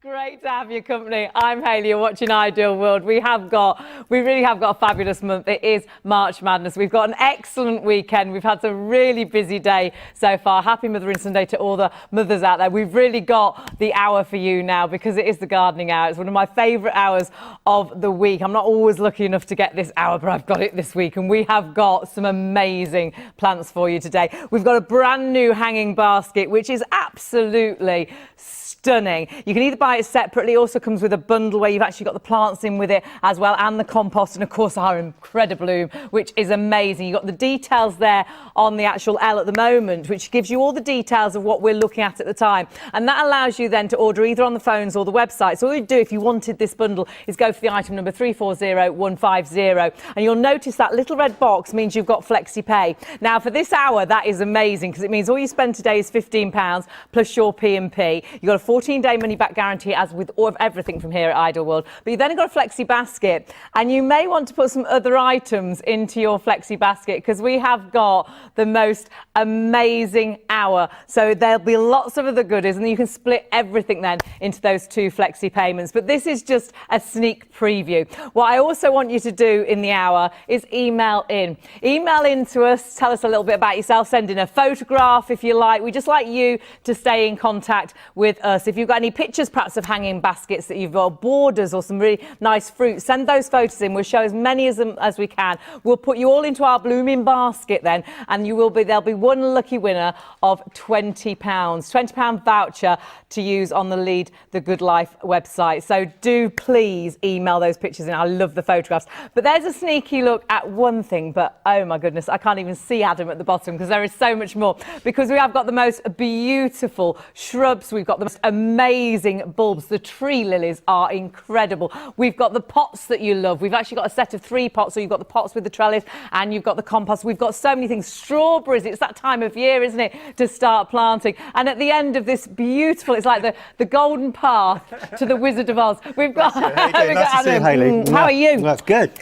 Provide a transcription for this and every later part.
Great to have your company. I'm Hayley, you're watching Ideal World. We really have got a fabulous month. It is March Madness. We've got an excellent weekend. We've had a really busy day so far. Happy Mothering Sunday to all the mothers out there. We've really got the hour for you now because it is the gardening hour. It's one of my favourite hours of the week. I'm not always lucky enough to get this hour, but I've got it this week, and we have got some amazing plants for you today. We've got a brand new hanging basket, which is absolutely stunning. You can either buy it separately. It also comes with a bundle where you've actually got the plants in with it as well, and the compost, and of course our Incredibloom, which is amazing. You've got the details there on the actual L at the moment, which gives you all the details of what we're looking at the time, and that allows you then to order either on the phones or the website. So all you do if you wanted this bundle is go for the item number 340150, and you'll notice that little red box means you've got flexi pay. Now for this hour, that is amazing because it means all you spend today is £15 plus your P&P. You've got a 14-day money-back guarantee, as with all of everything from here at Ideal World. But you've then got a flexi basket, and you may want to put some other items into your flexi basket because we have got the most amazing hour. So there'll be lots of other goodies, and you can split everything then into those two flexi payments. But this is just a sneak preview. What I also want you to do in the hour is email in. Email in to us, tell us a little bit about yourself, send in a photograph if you like. We just like you to stay in contact with us. If you've got any pictures perhaps of hanging baskets that you've got, borders or some really nice fruit, send those photos in. We'll show as many of them as we can. We'll put you all into our blooming basket then, and there'll be one lucky winner of £20. £20 voucher to use on the Lead the Good Life website. So do please email those pictures in. I love the photographs. But there's a sneaky look at one thing, but oh my goodness, I can't even see Adam at the bottom because there is so much more. Because we have got the most beautiful shrubs. We've got the most amazing bulbs. The tree lilies are incredible. We've got the pots that you love. We've actually got a set of 3 pots. So you've got the pots with the trellis and you've got the compost. We've got so many things. Strawberries, it's that time of year, isn't it, to start planting. And at the end of this beautiful, it's like the golden path to the Wizard of Oz. We've got, nice to see you, Hayley. How are you? That's good.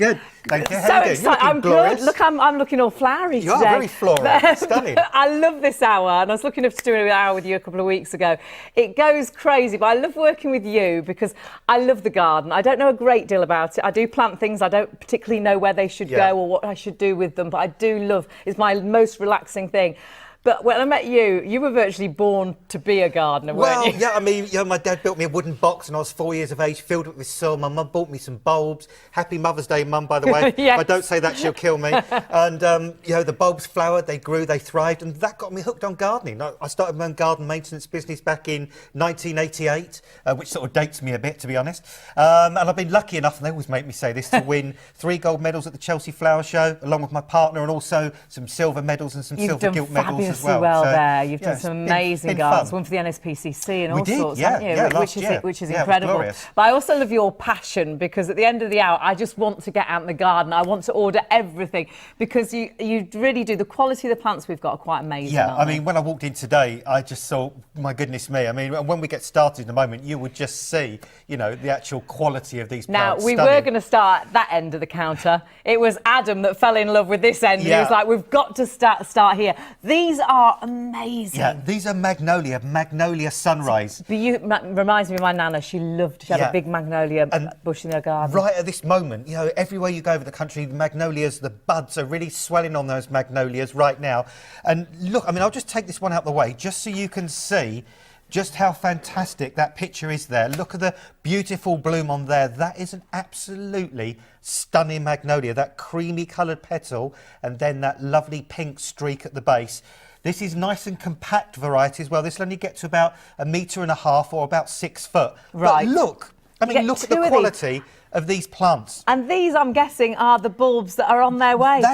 Thank you. So excited. I'm glorious. good. Look, I'm looking all flowery You today. are very floral. Stunning. I love this hour, and I was looking up to doing an hour with you a couple of weeks ago. It goes crazy, but I love working with you because I love the garden. I don't know a great deal about it. I do plant things. I don't particularly know where they should go or what I should do with them, but I do love. It's my most relaxing thing. But when I met you, you were virtually born to be a gardener, weren't you? Yeah, I mean, my dad built me a wooden box when I was 4 years of age, filled it with soil. My mum bought me some bulbs. Happy Mother's Day, Mum, by the way. Yes. If I don't say that, she'll kill me. And, the bulbs flowered, they grew, they thrived, and that got me hooked on gardening. I started my own garden maintenance business back in 1988, which sort of dates me a bit, to be honest. And I've been lucky enough, and they always make me say this, to win 3 gold medals at the Chelsea Flower Show, along with my partner, and also some silver medals and some silver gilt medals as well. You've done some amazing gardens, one for the NSPCC and all sorts, haven't you? Which is incredible. But I also love your passion because at the end of the hour, I just want to get out in the garden. I want to order everything because you really do. The quality of the plants we've got are quite amazing. Yeah, I mean, when I walked in today, I just thought, my goodness me. I mean, when we get started in a moment, you would just see, the actual quality of these plants. Now, we were going to start at that end of the counter. It was Adam that fell in love with this end. And he was like, we've got to start here. These are amazing. Yeah, these are magnolia sunrise. Reminds me of my nana. She had a big magnolia bush in her garden. Right at this moment, everywhere you go over the country, the magnolias, the buds are really swelling on those magnolias right now. And look, I mean, I'll just take this one out the way just so you can see just how fantastic that picture is there. Look at the beautiful bloom on there. That is an absolutely stunning magnolia, that creamy coloured petal, and then that lovely pink streak at the base. This is nice and compact variety as well. This will only get to about 1.5 metres or about 6 foot. Right. But look at the quality of these plants. And these, I'm guessing, are the bulbs that are on their way. They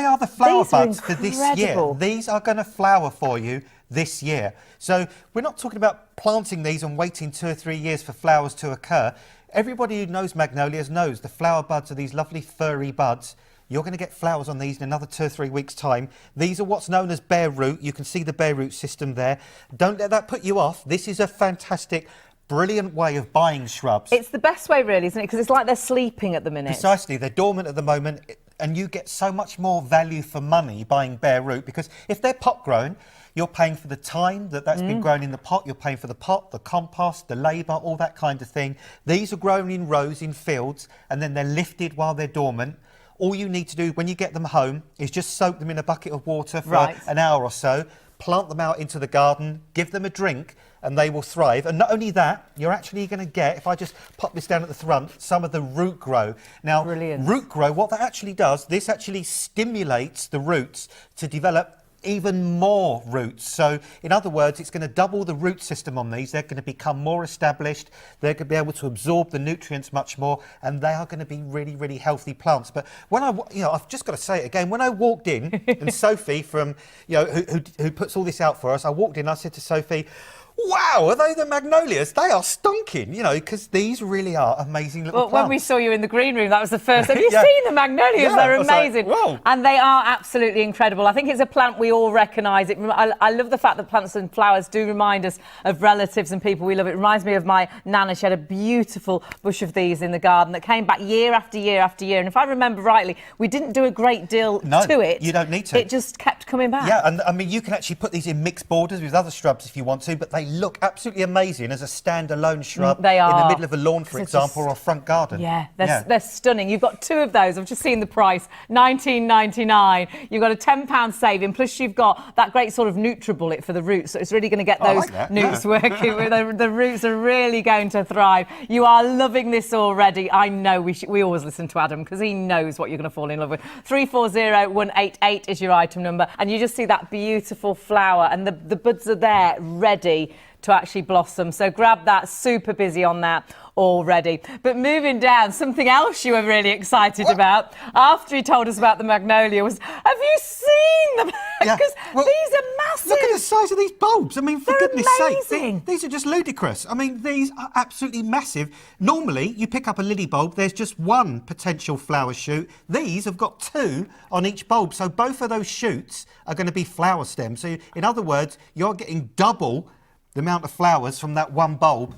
are the flower buds for this year. These are going to flower for you this year. So we're not talking about planting these and waiting 2 or 3 years for flowers to occur. Everybody who knows magnolias knows the flower buds are these lovely furry buds. You're going to get flowers on these in another 2 or 3 weeks' time. These are what's known as bare root. You can see the bare root system there. Don't let that put you off. This is a fantastic, brilliant way of buying shrubs. It's the best way, really, isn't it? Because it's like they're sleeping at the minute. Precisely. They're dormant at the moment, and you get so much more value for money buying bare root, because if they're pot grown, You're paying for the time that's been grown in the pot. You're paying for the pot, the compost, the labour, all that kind of thing. These are grown in rows in fields, and then they're lifted while they're dormant. All you need to do when you get them home is just soak them in a bucket of water for an hour or so, plant them out into the garden, give them a drink, and they will thrive. And not only that, you're actually going to get, if I just pop this down at the front, some of the root grow. Now, root grow, what that actually does, this actually stimulates the roots to develop even more roots. So in other words, it's going to double the root system on these. They're going to become more established. They're going to be able to absorb the nutrients much more, and they are going to be really, really healthy plants. But when I've just got to say it again, when I walked in, and Sophie from, who puts all this out for us, I walked in, I said to Sophie, wow, are they the magnolias? They are stonking, because these really are amazing little plants. When we saw you in the green room, that was the first. Have you seen the magnolias? They're amazing. Like, and they are absolutely incredible. I think it's a plant we all recognise. I love the fact that plants and flowers do remind us of relatives and people we love. It reminds me of my nana. She had a beautiful bush of these in the garden that came back year after year after year. And if I remember rightly, we didn't do a great deal to it. You don't need to. It just kept coming back. Yeah, and I mean, you can actually put these in mixed borders with other shrubs if you want to, but they look absolutely amazing as a standalone shrub in the middle of a lawn, for example, or a front garden. Yeah, they're stunning. You've got two of those. I've just seen the price, $19.99. You've got a £10 saving, plus you've got that great sort of NutriBullet for the roots, so it's really going to get those newts working. The roots are really going to thrive. You are loving this already. I know we always listen to Adam because he knows what you're going to fall in love with. 340188 is your item number, and you just see that beautiful flower, and the buds are there ready to actually blossom. So grab that, super busy on that already. But moving down, something else you were really excited about after he told us about the magnolia was, have you seen them? Because these are massive. Look at the size of these bulbs. I mean, for goodness amazing. sake, these are just ludicrous. I mean, these are absolutely massive. Normally, you pick up a lily bulb, there's just one potential flower shoot. These have got two on each bulb. So both of those shoots are going to be flower stems. So in other words, you're getting double the amount of flowers from that one bulb.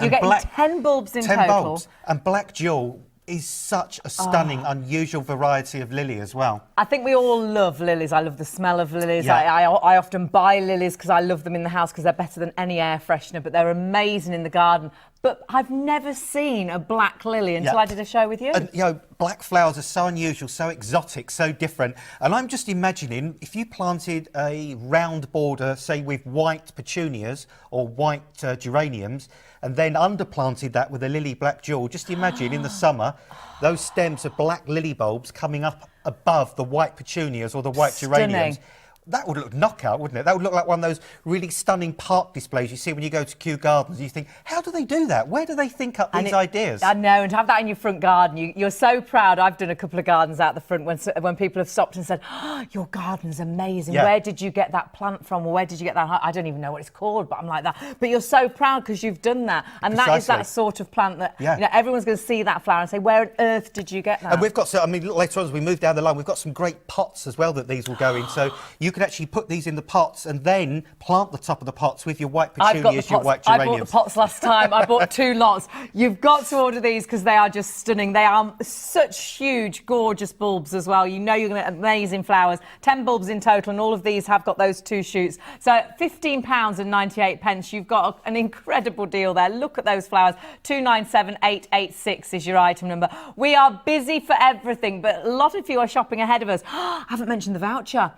You're getting 10 bulbs in total. 10 bulbs. And black jewel is such a stunning, unusual variety of lily as well. I think we all love lilies. I love the smell of lilies. I often buy lilies because I love them in the house because they're better than any air freshener, but they're amazing in the garden. But I've never seen a black lily until I did a show with you. And, black flowers are so unusual, so exotic, so different. And I'm just imagining if you planted a round border, say with white petunias or white geraniums, and then underplanted that with a lily black jewel, just imagine in the summer, those stems of black lily bulbs coming up above the white petunias or the white geraniums. That would look knockout, wouldn't it? That would look like one of those really stunning park displays you see when you go to Kew Gardens. You think, how do they do that? Where do they think up these ideas? I know, and to have that in your front garden, you're so proud. I've done a couple of gardens out the front when people have stopped and said, oh, your garden's amazing. Yeah. Where did you get that plant from? Or where did you get that? I don't even know what it's called, but I'm like that. But you're so proud because you've done that. And Precisely. That is that sort of plant that everyone's going to see that flower and say, where on earth did you get that? And we've got, later on as we move down the line, we've got some great pots as well that these will go in. So you can actually put these in the pots and then plant the top of the pots with your white petunias, your white geraniums. I bought the pots last time. I bought 2 lots. You've got to order these because they are just stunning. They are such huge, gorgeous bulbs as well. You know you're going to get amazing flowers. 10 bulbs in total, and all of these have got those 2 shoots. So £15.98. You've got an incredible deal there. Look at those flowers. 297886 is your item number. We are busy for everything, but a lot of you are shopping ahead of us. I haven't mentioned the voucher.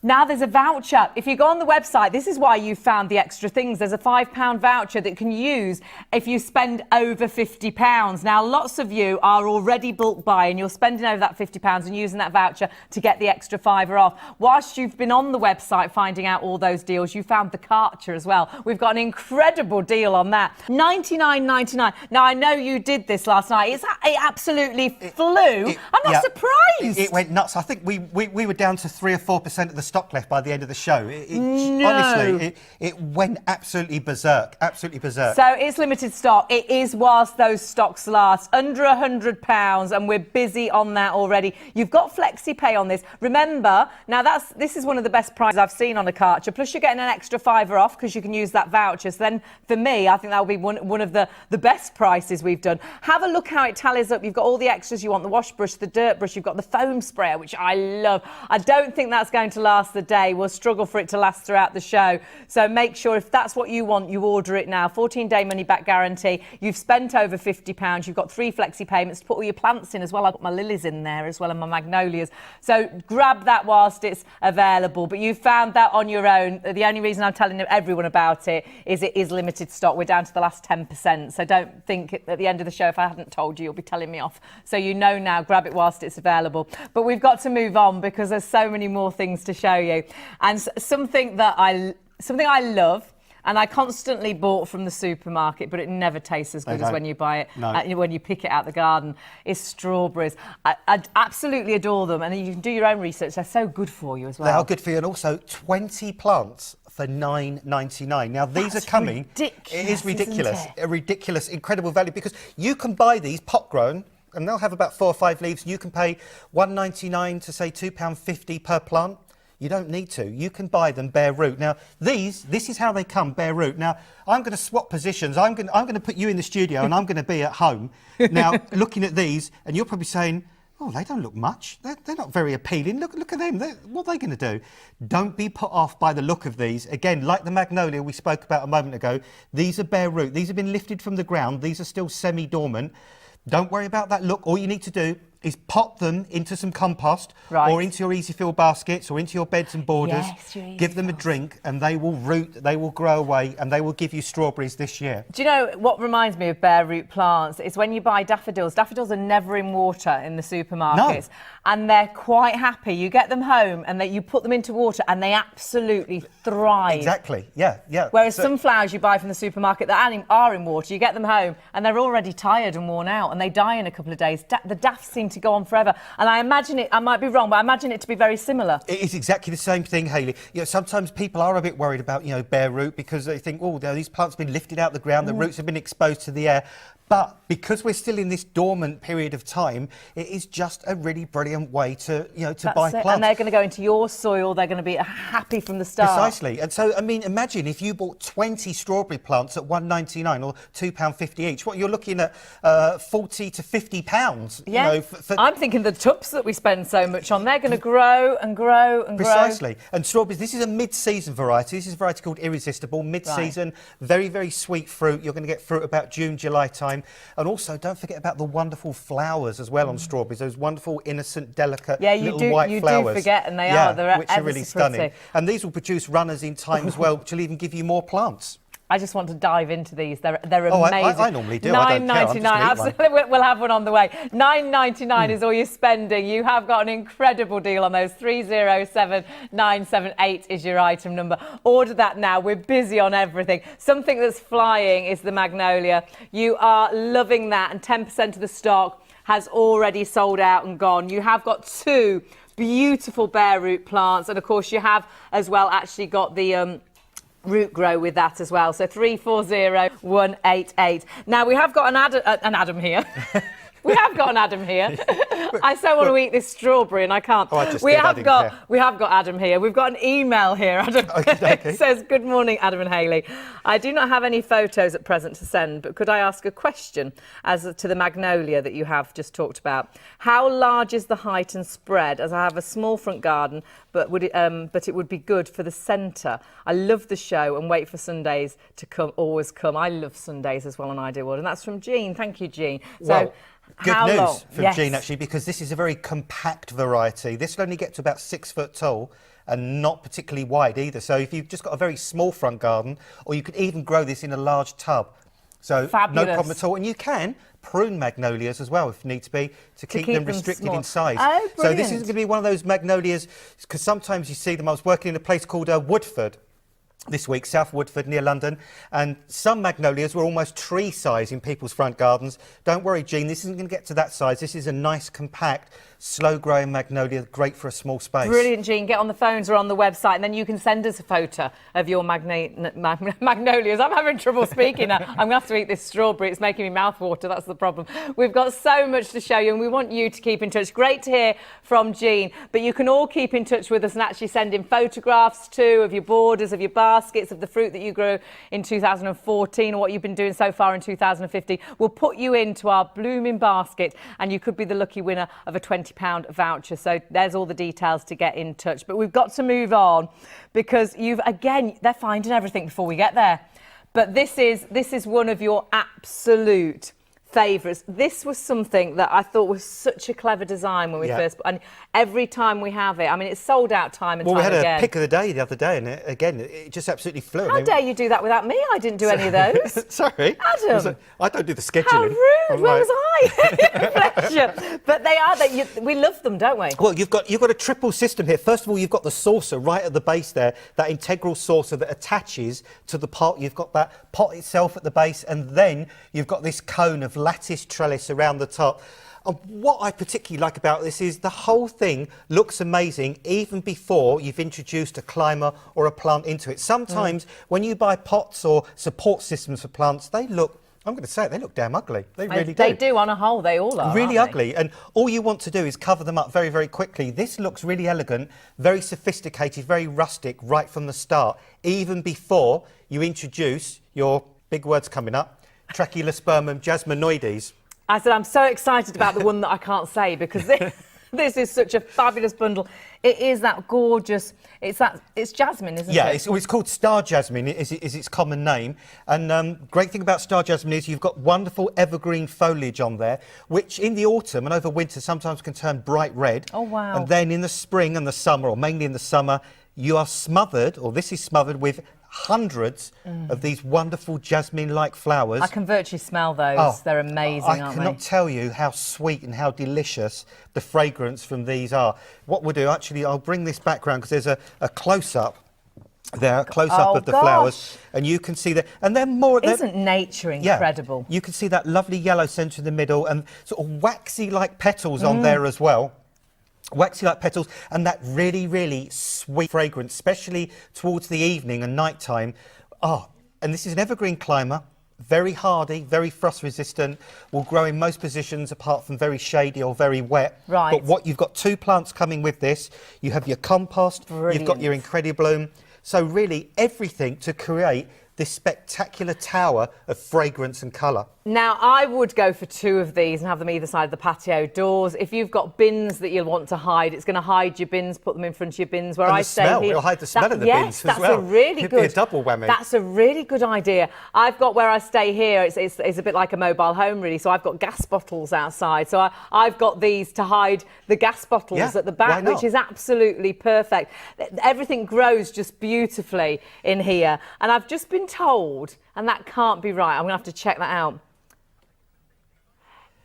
Now there's a voucher. If you go on the website, this is why you found the extra things. There's a £5 voucher that you can use if you spend over £50. Now, lots of you are already bulk buying. You're spending over that £50 and using that voucher to get the extra £5 off. Whilst you've been on the website finding out all those deals, you found the Karcher as well. We've got an incredible deal on that. $99.99. Now, I know you did this last night. It absolutely flew. I'm not surprised. It went nuts. I think we were down to 3 or 4% of the stock left by the end of the show. No. Honestly, it went absolutely berserk. Absolutely berserk. So it's limited stock. It is whilst those stocks last. Under £100, and we're busy on that already. You've got FlexiPay on this. Remember, now this is one of the best prices I've seen on a Karcher. Plus, you're getting an extra £5 off because you can use that voucher. So then, for me, I think that will be one of the best prices we've done. Have a look how it tallies up. You've got all the extras you want: the wash brush, the dirt brush. You've got the foam sprayer, which I love. I don't think that's going to last last the day. We'll struggle for it to last throughout the show. So make sure if that's what you want, you order it now. 14-day money-back guarantee. You've spent over £50. You've got 3 flexi payments to put all your plants in as well. I've got my lilies in there as well and my magnolias. So grab that whilst it's available. But you found that on your own. The only reason I'm telling everyone about it is limited stock. We're down to the last 10%. So don't think at the end of the show, if I hadn't told you, you'll be telling me off. So you know now, grab it whilst it's available. But we've got to move on because there's so many more things to show you. And something I love, and I constantly bought from the supermarket, but it never tastes as good as when you buy it, when you pick it out the garden, is strawberries. I absolutely adore them, and you can do your own research. They're so good for you as well. They are good for you, and also 20 plants for £9.99. Now, these are coming. Ridiculous, it is ridiculous. isn't it? A ridiculous, incredible value, because you can buy these pot grown, and they'll have about 4 or 5 leaves. You can pay £1.99 to say £2.50 per plant. You don't need to. You can buy them bare root. Now, this is how they come, bare root. Now, I'm going to swap positions. I'm going to put you in the studio and I'm going to be at home. Now, looking at these, and you're probably saying, oh, they don't look much. They're not very appealing. Look at them. What are they going to do? Don't be put off by the look of these. Again, like the magnolia we spoke about a moment ago, these are bare root. These have been lifted from the ground. These are still semi-dormant. Don't worry about that look. All you need to do is pop them into some compost or into your easy fill baskets or into your beds and borders. Yes, give them a drink and they will root, they will grow away and they will give you strawberries this year. Do you know what reminds me of bare root plants? It's when you buy daffodils. Daffodils are never in water in the supermarkets. No. And they're quite happy. You get them home and you put them into water and they absolutely thrive. Exactly, yeah. Whereas some flowers you buy from the supermarket that are in water, you get them home and they're already tired and worn out and they die in a couple of days. The daffs seem to go on forever. And I imagine it, I might be wrong, but I imagine it to be very similar. It is exactly the same thing, Hayley. You know, sometimes people are a bit worried about, bare root because they think, oh, these plants have been lifted out the ground, the roots have been exposed to the air. But because we're still in this dormant period of time, it is just a really brilliant way to, to buy plants. And they're going to go into your soil. They're going to be happy from the start. Precisely. And so, I mean, imagine if you bought 20 strawberry plants at £1.99 or £2.50 each. What you're looking at, £40 to £50. Yeah. I'm thinking the tubs that we spend so much on, they're going to grow and grow and grow. Precisely. And strawberries, this is a mid-season variety. This is a variety called Irresistible. Mid-season, very, very sweet fruit. You're going to get fruit about June, July time. And also, don't forget about the wonderful flowers as well on strawberries. Those wonderful, innocent, delicate little white flowers. You do forget, and they are. They're which are really stunning. And these will produce runners in time as well, which will even give you more plants. I just want to dive into these. They're amazing. I normally do. £9.99. Absolutely, we'll have one on the way. £9.99 is all you're spending. You have got an incredible deal on those. 307978 is your item number. Order that now. We're busy on everything. Something that's flying is the magnolia. You are loving that, and 10% of the stock has already sold out and gone. You have got 2 beautiful bare root plants, and of course you have as well actually got the root grow with that as well. So 340188. Now we have got an Adam here. We have got an Adam here. I so want to eat this strawberry and I can't. We have got Adam here. We've got an email here, Adam. Okay. It says, good morning, Adam and Hayley. I do not have any photos at present to send, but could I ask a question as to the magnolia that you have just talked about? How large is the height and spread? As I have a small front garden, but it would be good for the centre. I love the show and wait for Sundays to always come. I love Sundays as well on Ideal World. And that's from Jean. Thank you, Jean. So, good news from Jean, actually, because this is a very compact variety. This will only get to about 6 foot tall and not particularly wide either. So if you've just got a very small front garden, or you could even grow this in a large tub. So fabulous. No problem at all. And you can prune magnolias as well if need to be to keep them restricted in size. Oh, so this is going to be one of those magnolias, because sometimes you see them. I was working in a place called Woodford this week, South Woodford, near London, and some magnolias were almost tree size in people's front gardens. Don't worry, Jean, this isn't going to get to that size. This is a nice, compact, slow-growing magnolia, great for a small space. Brilliant, Jean. Get on the phones or on the website, and then you can send us a photo of your magnolias. I'm having trouble speaking now. I'm going to have to eat this strawberry. It's making me mouth water. That's the problem. We've got so much to show you, and we want you to keep in touch. Great to hear from Jean, but you can all keep in touch with us and actually send in photographs too of your borders, of your baskets, baskets of the fruit that you grew in 2014 or what you've been doing so far in 2015. We'll put you into our blooming basket and you could be the lucky winner of a £20 voucher. So there's all the details to get in touch. But we've got to move on because they're finding everything before we get there. But this is one of your absolute favourites. This was something that I thought was such a clever design when we first... And every time we have it, I mean, it's sold out time and time again. Well, we had a pick of the day the other day, and it just absolutely flew. How dare you do that without me? I didn't do any of those. Sorry. Adam. I don't do the scheduling. How rude. Where was I? Pleasure. But they are... we love them, don't we? Well, you've got a triple system here. First of all, you've got the saucer right at the base there, that integral saucer that attaches to the pot. You've got that pot itself at the base, and then you've got this cone of lattice trellis around the top. And what I particularly like about this is the whole thing looks amazing even before you've introduced a climber or a plant into it. Sometimes when you buy pots or support systems for plants, they look, I'm going to say it, they look damn ugly. They really do. They do on a whole, they all are. Really ugly. And all you want to do is cover them up very, very quickly. This looks really elegant, very sophisticated, very rustic right from the start, even before you introduce your, big words coming up, Trachelospermum jasminoides. I said, I'm so excited about the one that I can't say because this is such a fabulous bundle. It is that gorgeous, it's jasmine, isn't it? Yeah, it's called star jasmine, is its common name. And great thing about star jasmine is you've got wonderful evergreen foliage on there, which in the autumn and over winter sometimes can turn bright red. Oh, wow. And then in the spring and the summer, or mainly in the summer, you are smothered, or this is smothered with hundreds of these wonderful jasmine-like flowers. I can virtually smell those. Oh, they're amazing, aren't they? I cannot tell you how sweet and how delicious the fragrance from these are. What we'll do, actually, I'll bring this background because there's a close-up there, a close-up of the flowers, and you can see that. And they're more... Isn't nature incredible? Yeah, you can see that lovely yellow centre in the middle and sort of waxy-like petals on there as well. Waxy like petals and that really, really sweet fragrance, especially towards the evening and night time. Oh, and this is an evergreen climber, very hardy, very frost resistant, will grow in most positions apart from very shady or very wet. Right. But what you've got two plants coming with this. You have your compost, you've got your Incredibloom. So really everything to create this spectacular tower of fragrance and colour. Now, I would go for two of these and have them either side of the patio doors. If you've got bins that you'll want to hide, it's going to hide your bins, put them in front of your bins. Where and I the stay smell. here, It'll hide the smell of the bins as well. That's a really It'd good... be a double whammy. That's a really good idea. I've got where I stay here, it's a bit like a mobile home, really. So I've got gas bottles outside. So I've got these to hide the gas bottles at the back, which is absolutely perfect. Everything grows just beautifully in here. And I've just been told, and that can't be right, I'm going to have to check that out.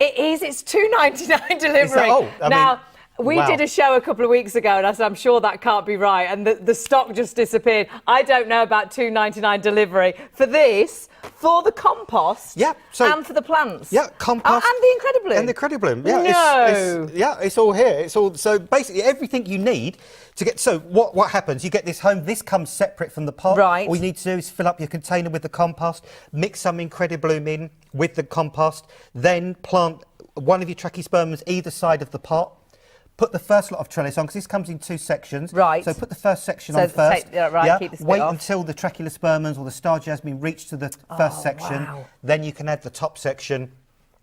It is. It's £2.99 delivery. Now, we did a show a couple of weeks ago, and I said, I'm sure that can't be right. And the stock just disappeared. I don't know about £2.99 delivery for this, for the compost, and for the plants. Yeah, compost. And the Incredibloom. And the Incredibloom. Yeah, it's all here. It's all. So basically, everything you need to get. So what happens? You get this home. This comes separate from the pot. Right. All you need to do is fill up your container with the compost, mix some Incredibloom in with the compost, then plant one of your Trachelospermums either side of the pot. Put the first lot of trellis on, because this comes in two sections. Right. So put the first section on first. Keep this Wait off. until the Trachelospermums or the star jasmine reach to the first section. Wow. Then you can add the top section.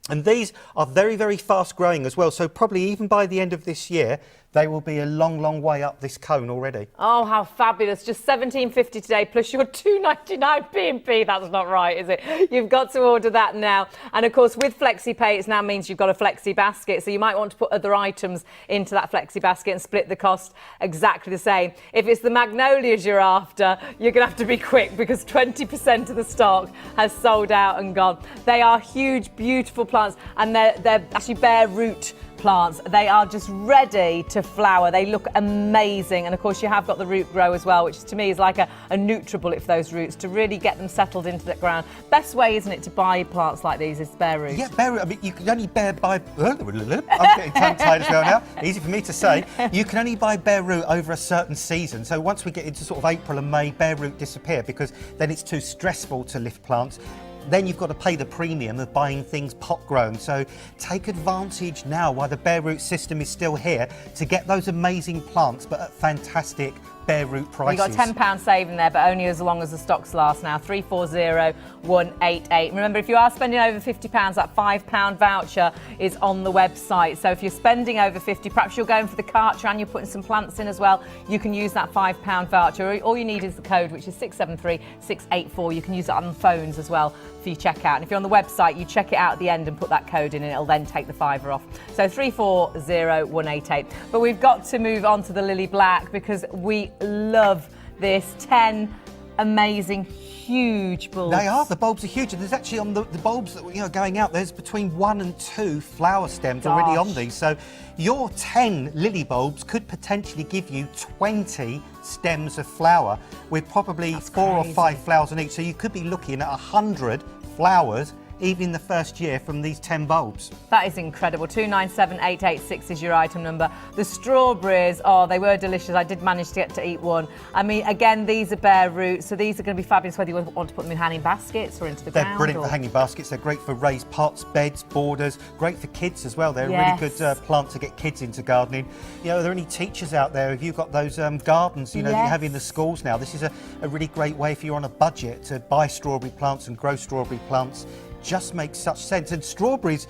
And these are very, very fast growing as well. So probably even by the end of this year, they will be a long, long way up this cone already. Oh, how fabulous. Just £17.50 today, plus your £2.99 B&P. That's not right, is it? You've got to order that now. And, of course, with FlexiPay, it now means you've got a Flexi basket. So you might want to put other items into that Flexi basket and split the cost exactly the same. If it's the magnolias you're after, you're going to have to be quick because 20% of the stock has sold out and gone. They are huge, beautiful plants, and they're actually bare root plants. They are just ready to flower. They look amazing. And of course you have got the root grow as well, which to me is like a nutribullet for those roots to really get them settled into the ground. Best way, isn't it, to buy plants like these is bare root. Yeah, bare root. I mean, you can only buy... I'm getting tongue-tied as well now. Easy for me to say. You can only buy bare root over a certain season. So once we get into sort of April and May, bare root disappear because then it's too stressful to lift plants. Then you've got to pay the premium of buying things pot grown. So take advantage now while the bare root system is still here to get those amazing plants, but at fantastic bare root prices. You've got £10 saving there, but only as long as the stocks last now. 340188. Remember, if you are spending over £50, that £5 voucher is on the website. So if you're spending over 50, perhaps you're going for the Karcher and you're putting some plants in as well, you can use that £5 voucher. All you need is the code, which is 673684. You can use it on phones as well for your checkout. And if you're on the website, you check it out at the end and put that code in, and it'll then take the £5 off. So 340188. But we've got to move on to the Lily Black because we love this. 10 amazing, huge bulbs. They are. The bulbs are huge. And there's actually on the bulbs that are going out, there's between 1 and 2 flower stems already on these. So your 10 lily bulbs could potentially give you 20 stems of flower with probably 4 or 5 flowers on each. So you could be looking at 100 flowers even in the first year from these 10 bulbs. That is incredible. 297886 is your item number. The strawberries, oh, they were delicious. I did manage to get to eat one. I mean, again, these are bare roots, so these are going to be fabulous whether you want to put them in hanging baskets or into the ground. They're brilliant for hanging baskets. They're great for raised pots, beds, borders. Great for kids as well. They're a really good plant to get kids into gardening. You know, are there any teachers out there? Have you got those gardens, you know, that you have in the schools now? This is a really great way if you're on a budget to buy strawberry plants and grow strawberry plants. Just makes such sense. And strawberries,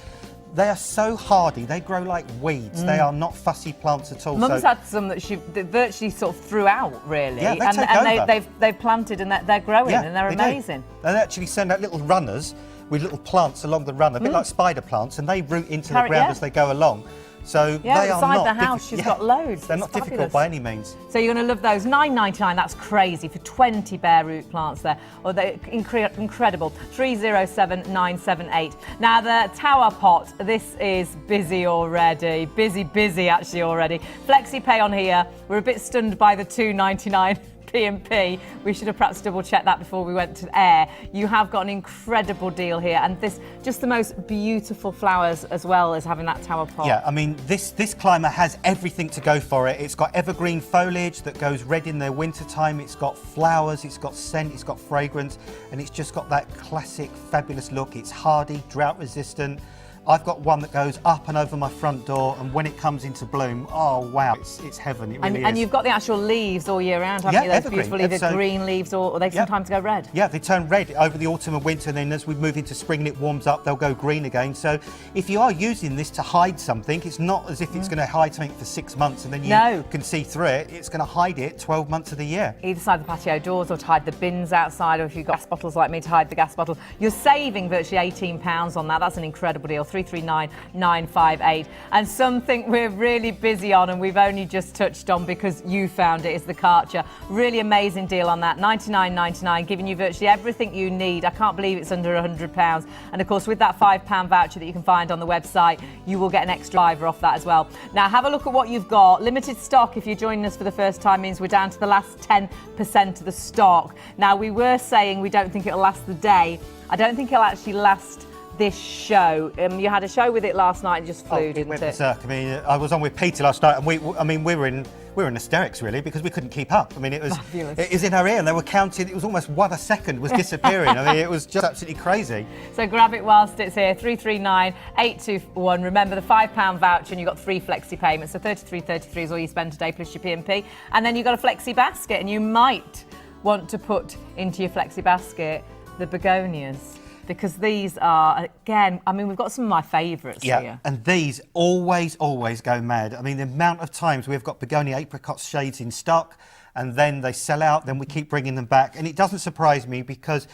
they are so hardy. They grow like weeds. They are not fussy plants at all. Mum's had some that she virtually sort of threw out, really. Yeah, they take over. They've planted and they're growing and they're amazing. They actually send out little runners with little plants along the run, a bit like spider plants, and they root into the ground as they go along. So they are beside not the house, she's got loads. They're not difficult by any means. So you're going to love those. £9.99, that's crazy for 20 bare root plants there. Or they're incredible. 307978. Now the tower pot, this is busy already. Busy actually already. Flexi Pay on here. We're a bit stunned by the £2.99. P&P. We should have perhaps double checked that before we went to air. You have got an incredible deal here, and this just the most beautiful flowers as well as having that tower pot. Yeah, I mean this climber has everything to go for it. It's got evergreen foliage that goes red in the winter time. It's got flowers, it's got scent, it's got fragrance, and it's just got that classic fabulous look. It's hardy, drought resistant. I've got one that goes up and over my front door, and when it comes into bloom, oh wow, it's heaven. It really is. And you've got the actual leaves all year round, haven't you? Those evergreen. beautiful either green leaves or they sometimes go red. Yeah, they turn red over the autumn and winter, and then as we move into spring and it warms up, they'll go green again. So if you are using this to hide something, it's not as if it's going to hide something for 6 months and then you can see through it. It's going to hide it 12 months of the year. Either side of the patio doors, or to hide the bins outside, or if you've got gas bottles like me, to hide the gas bottle. You're saving virtually £18 on that. That's an incredible deal. 339958. And something we're really busy on and we've only just touched on because you found it is the Karcher. Really amazing deal on that. $99.99, giving you virtually everything you need. I can't believe it's under £100. And of course, with that £5 voucher that you can find on the website, you will get an extra driver off that as well. Now, have a look at what you've got. Limited stock, if you're joining us for the first time, means we're down to the last 10% of the stock. Now, we were saying we don't think it'll last the day. I don't think it'll actually last this show. You had a show with it last night and just flew, didn't it? Berserk. I mean, I was on with Peter last night, and we were in hysterics really because we couldn't keep up. I mean, it was in our ear, and they were counting. It was almost 1 a second was disappearing. I mean, it was just absolutely crazy. So grab it whilst it's here. 339821. Remember the £5 voucher, and you've got 3 flexi payments. So 33.33 is all you spend today plus your P&P, and then you've got a flexi basket, and you might want to put into your flexi basket the begonias. Because these are, again, I mean, we've got some of my favourites here. And these always go mad. I mean, the amount of times we've got begonia apricot shades in stock and then they sell out, then we keep bringing them back. And it doesn't surprise me because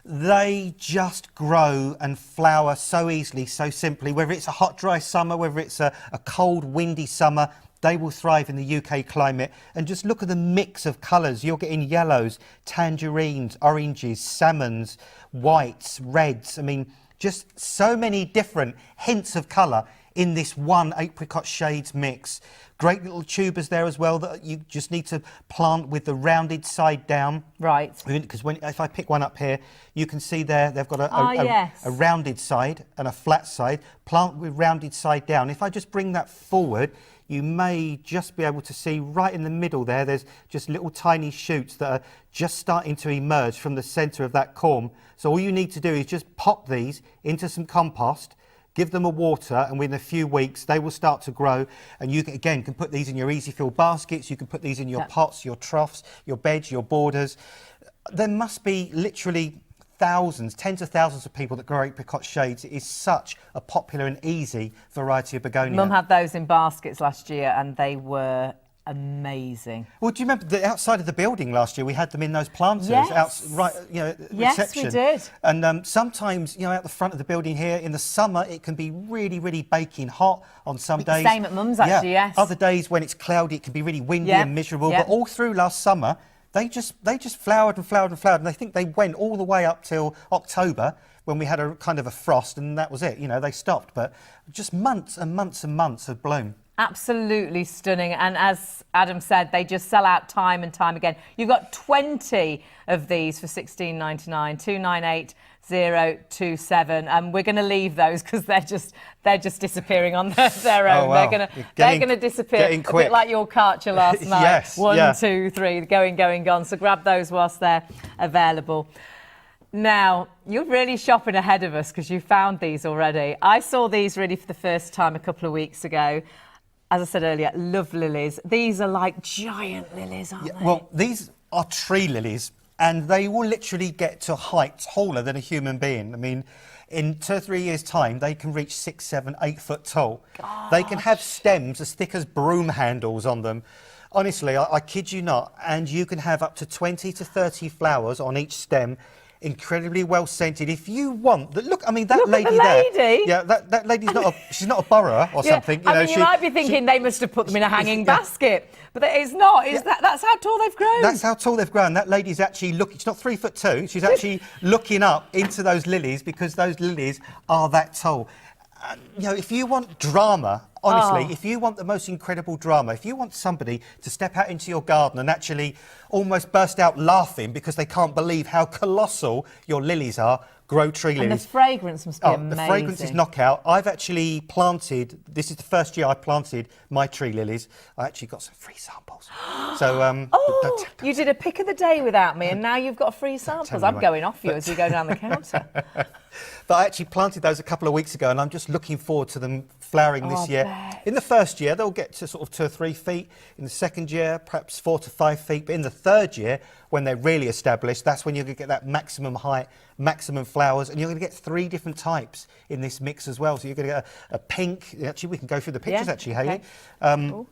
they just grow and flower so easily, so simply. Whether it's a hot, dry summer, whether it's a cold, windy summer, they will thrive in the UK climate. And just look at the mix of colours. You're getting yellows, tangerines, oranges, salmons, whites, reds. I mean, just so many different hints of colour in this one apricot shades mix. Great little tubers there as well that you just need to plant with the rounded side down. Right. Because if I pick one up here, you can see there they've got a rounded side and a flat side. Plant with rounded side down. If I just bring that forward, you may just be able to see right in the middle there, there's just little tiny shoots that are just starting to emerge from the centre of that corm. So all you need to do is just pop these into some compost, give them a water, and within a few weeks they will start to grow. And you can put these in your easy fill baskets, you can put these in your pots, your troughs, your beds, your borders. There must be literally thousands, tens of thousands of people that grow apricot shades. It is such a popular and easy variety of begonia. Mum had those in baskets last year and they were amazing. Well, do you remember the outside of the building last year? We had them in those planters, Yes. Yes, reception. we did. And sometimes, out the front of the building here in the summer, it can be really, really baking hot on some days. Same at Mum's actually, yes. Other days when it's cloudy, it can be really windy and miserable. But all through last summer, they just flowered and flowered and flowered, and I think they went all the way up till October when we had a kind of a frost, and that was it. They stopped, but just months and months and months of bloom. Absolutely stunning, and as Adam said, they just sell out time and time again. You've got 20 of these for $16.99, 298027, and we're going to leave those because they're just disappearing on their own. Oh, wow. They're going to disappear a bit like your Karcher last night. Yes, One, two, three, going, gone. So grab those whilst they're available. Now, you're really shopping ahead of us because you found these already. I saw these really for the first time a couple of weeks ago. As I said earlier, love lilies. These are like giant lilies, aren't they? Well, these are tree lilies, and they will literally get to heights taller than a human being. I mean, in 2 or 3 years' time, they can reach 6, 7, 8 foot tall. Gosh. They can have stems as thick as broom handles on them. Honestly, I kid you not, and you can have up to 20 to 30 flowers on each stem. Incredibly well scented. If you want, look, I mean, that lady there. Yeah, that lady's she's not a borrower or something. You might be thinking they must have put them in a hanging basket, but it's not. That's how tall they've grown. That's how tall they've grown. That lady's actually looking. She's not 3'2". She's actually looking up into those lilies because those lilies are that tall. If you want drama, honestly, if you want the most incredible drama, if you want somebody to step out into your garden and actually almost burst out laughing because they can't believe how colossal your lilies are, grow tree lilies. And the fragrance must be amazing. The fragrance is knockout. I've actually planted, this is the first year I planted my tree lilies. I actually got some free samples. So, you did a pick of the day without me and now you've got free samples. I'm going off you as we go down the counter. But I actually planted those a couple of weeks ago and I'm just looking forward to them flowering this year. In the first year, they'll get to sort of 2 or 3 feet. In the second year, perhaps 4 to 5 feet. But in the third year, when they're really established, that's when you're going to get that maximum height, maximum flowers, and you're going to get 3 different types in this mix as well. So you're going to get a pink. Actually, we can go through the pictures, Hayley. Okay.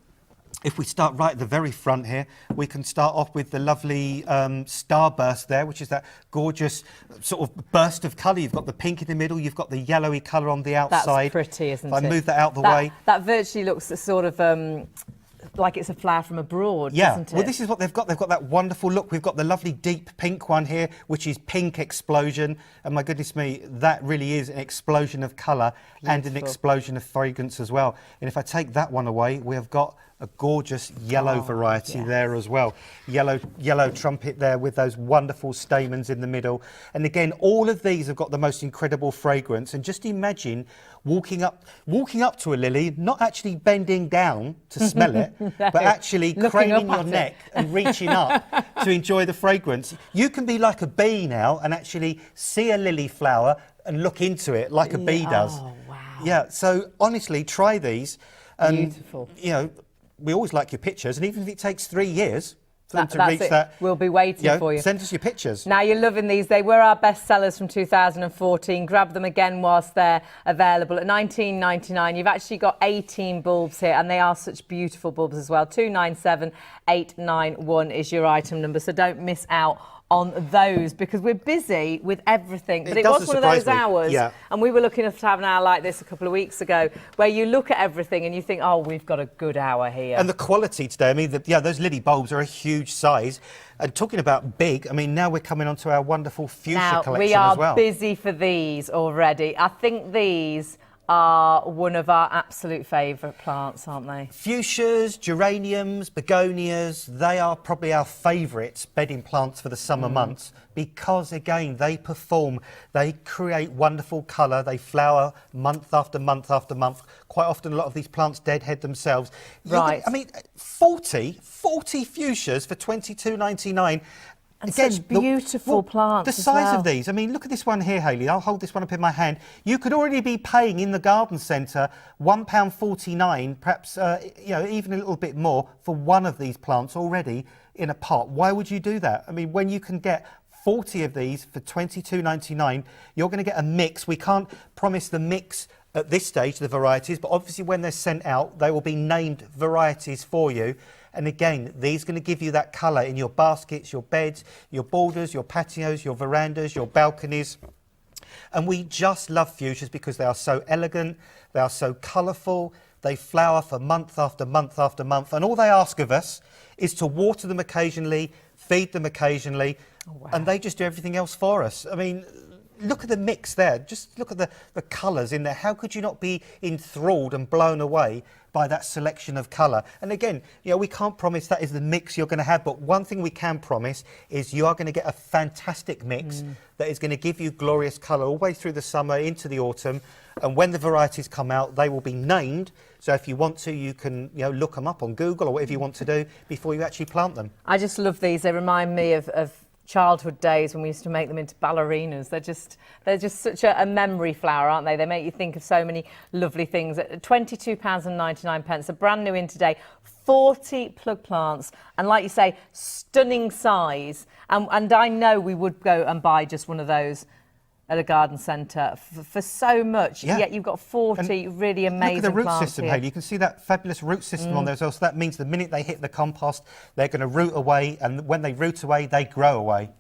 If we start right at the very front here, we can start off with the lovely starburst there, which is that gorgeous sort of burst of colour. You've got the pink in the middle, you've got the yellowy colour on the outside. That's pretty, isn't it? If I move that out the way. That virtually looks sort of like it's a flower from abroad, doesn't it? Well, this is what they've got. They've got that wonderful look. We've got the lovely deep pink one here, which is Pink Explosion. And my goodness me, that really is an explosion of colour and an explosion of fragrance as well. And if I take that one away, we have got a gorgeous yellow variety there as well. Yellow trumpet there with those wonderful stamens in the middle. And again, all of these have got the most incredible fragrance. And just imagine walking up to a lily, not actually bending down to smell it, but actually craning your neck and reaching up to enjoy the fragrance. You can be like a bee now and actually see a lily flower and look into it like a bee does. Oh, wow. Yeah, so honestly, try these. Beautiful. We always like your pictures, and even if it takes 3 years for them to reach that, we'll be waiting for you. Send us your pictures. Now, you're loving these. They were our best sellers from 2014. Grab them again whilst they're available at $19.99. You've actually got 18 bulbs here, and they are such beautiful bulbs as well. 297891 is your item number, so don't miss out on those because we're busy with everything. But it was one of those hours, and we were lucky enough to have an hour like this a couple of weeks ago where you look at everything and you think, oh, we've got a good hour here. And the quality today, I mean, those lily bulbs are a huge size. And talking about big, I mean, now we're coming on to our wonderful fuchsia collection as well. We are busy for these already. I think these are one of our absolute favourite plants, aren't they? Fuchsias, geraniums, begonias, they are probably our favourite bedding plants for the summer months because, again, they perform, they create wonderful colour, they flower month after month after month. Quite often a lot of these plants deadhead themselves. Right. I mean, 40 fuchsias for $22.99. And such beautiful plants. The as size well. of these. I mean, look at this one here, Hayley. I'll hold this one up in my hand. You could already be paying in the garden centre £1.49, perhaps even a little bit more for one of these plants already in a pot. Why would you do that? I mean, when you can get 40 of these for £22.99, you're going to get a mix. We can't promise the mix at this stage, the varieties, but obviously when they're sent out, they will be named varieties for you. And again, these are going to give you that colour in your baskets, your beds, your borders, your patios, your verandas, your balconies. And we just love fuchsias because they are so elegant, they are so colourful, they flower for month after month after month. And all they ask of us is to water them occasionally, feed them occasionally, and they just do everything else for us. I mean, look at the mix there. Just look at the colours in there. How could you not be enthralled and blown away by that selection of colour? And again, we can't promise that is the mix you're going to have, but one thing we can promise is you are going to get a fantastic mix that is going to give you glorious colour all the way through the summer into the autumn. And when the varieties come out, they will be named. So if you want to, you can look them up on Google or whatever you want to do before you actually plant them. I just love these. They remind me of childhood days when we used to make them into ballerinas. They're just such a memory flower, aren't they? They make you think of so many lovely things. At £22.99, a brand new in today, 40 plug plants, and like you say, stunning size. And I know we would go and buy just one of those at a garden centre for so much, yet you've got 40 really amazing plants. Look at the root plants system, here. Hayley. You can see that fabulous root system on there as well. So that means the minute they hit the compost, they're going to root away, and when they root away, they grow away.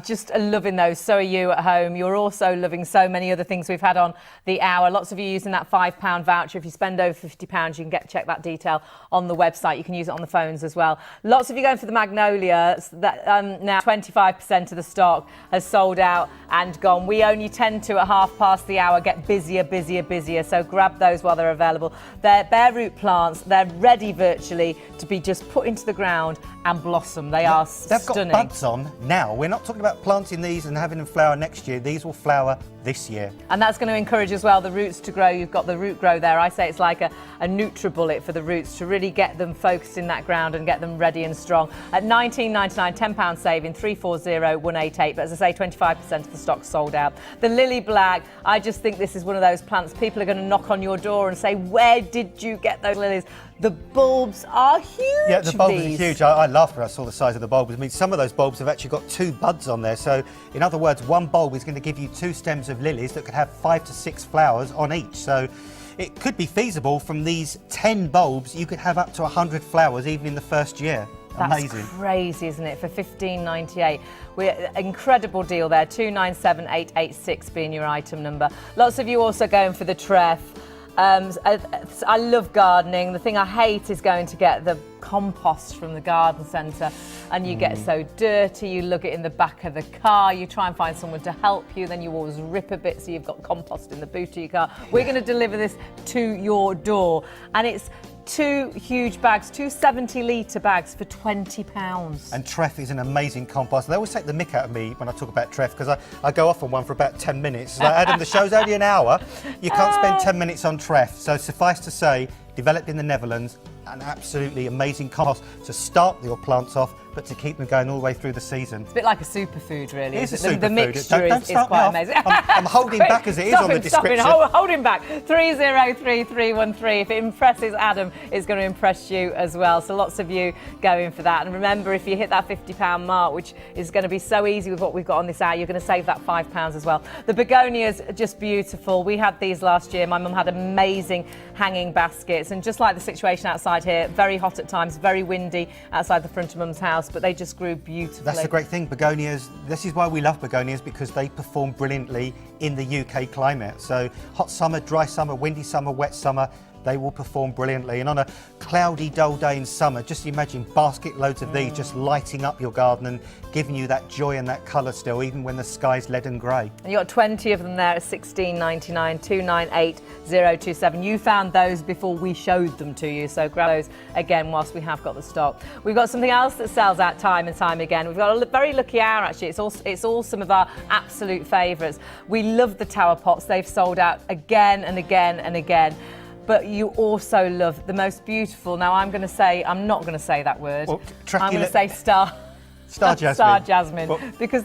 Just loving those. So are you at home. You're also loving so many other things we've had on the hour. Lots of you using that £5 voucher. If you spend over £50, you can check that detail on the website. You can use it on the phones as well. Lots of you going for the magnolias. That now 25% of the stock has sold out and gone. We only tend to, at 1:30, get busier. So grab those while they're available. They're bare root plants. They're ready virtually to be just put into the ground and blossom. They are They've stunning. got buds on now. We're not talking about planting these and having them flower next year. These will flower this year. And that's going to encourage as well the roots to grow. You've got the root grow there. I say it's like a NutriBullet for the roots to really get them focused in that ground and get them ready and strong. At £19.99, £10 saving, 340188. But as I say, 25% of the stock sold out. The Lily Black, I just think this is one of those plants people are going to knock on your door and say, where did you get those lilies? The bulbs are huge. Yeah, the bulbs are huge. I laughed when I saw the size of the bulbs. I mean, some of those bulbs have actually got 2 buds on there. So, in other words, one bulb is going to give you 2 stems of lilies that could have 5 to 6 flowers on each. So, it could be feasible from these 10 bulbs, you could have up to 100 flowers even in the first year. That's amazing. Crazy, isn't it? For £15.98. Incredible deal there. 297886 being your item number. Lots of you also going for the treff. I love gardening. The thing I hate is going to get the compost from the garden centre and you get so dirty, you lug it in the back of the car, you try and find someone to help you, then you always rip a bit so you've got compost in the boot of your car. We're going to deliver this to your door, and it's 2 huge bags, 2 70-litre bags for £20. And treff is an amazing compost. They always take the mick out of me when I talk about treff because I go off on one for about 10 minutes. It's like, Adam, the show's only an hour. You can't spend 10 minutes on treff. So suffice to say, developed in the Netherlands, an absolutely amazing compost to start your plants off, but to keep them going all the way through the season. It's a bit like a superfood, really. It is a superfood. The mixture is quite amazing. I'm holding back as it is on the description. Hold him back. 303313. If it impresses Adam, it's going to impress you as well. So lots of you going for that. And remember, if you hit that £50 mark, which is going to be so easy with what we've got on this hour, you're going to save that £5 as well. The begonias are just beautiful. We had these last year. My mum had amazing hanging baskets. And just like the situation outside here, very hot at times, very windy outside the front of mum's house, but they just grew beautifully. That's the great thing, begonias. This is why we love begonias, because they perform brilliantly in the UK climate. So hot summer, dry summer, windy summer, wet summer, they will perform brilliantly. And on a cloudy, dull day in summer, just imagine basket loads of these just lighting up your garden and giving you that joy and that colour still, even when the sky's leaden grey. And you've got 20 of them there at £16.99, 298027. You found those before we showed them to you, so grab those again whilst we have got the stock. We've got something else that sells out time and time again. We've got a very lucky hour, actually. It's all some of our absolute favourites. We love the tower pots. They've sold out again and again and again. But you also love the most beautiful. Now I'm not going to say that word. Well, I'm going to say star. Star jasmine. Star jasmine. Well, because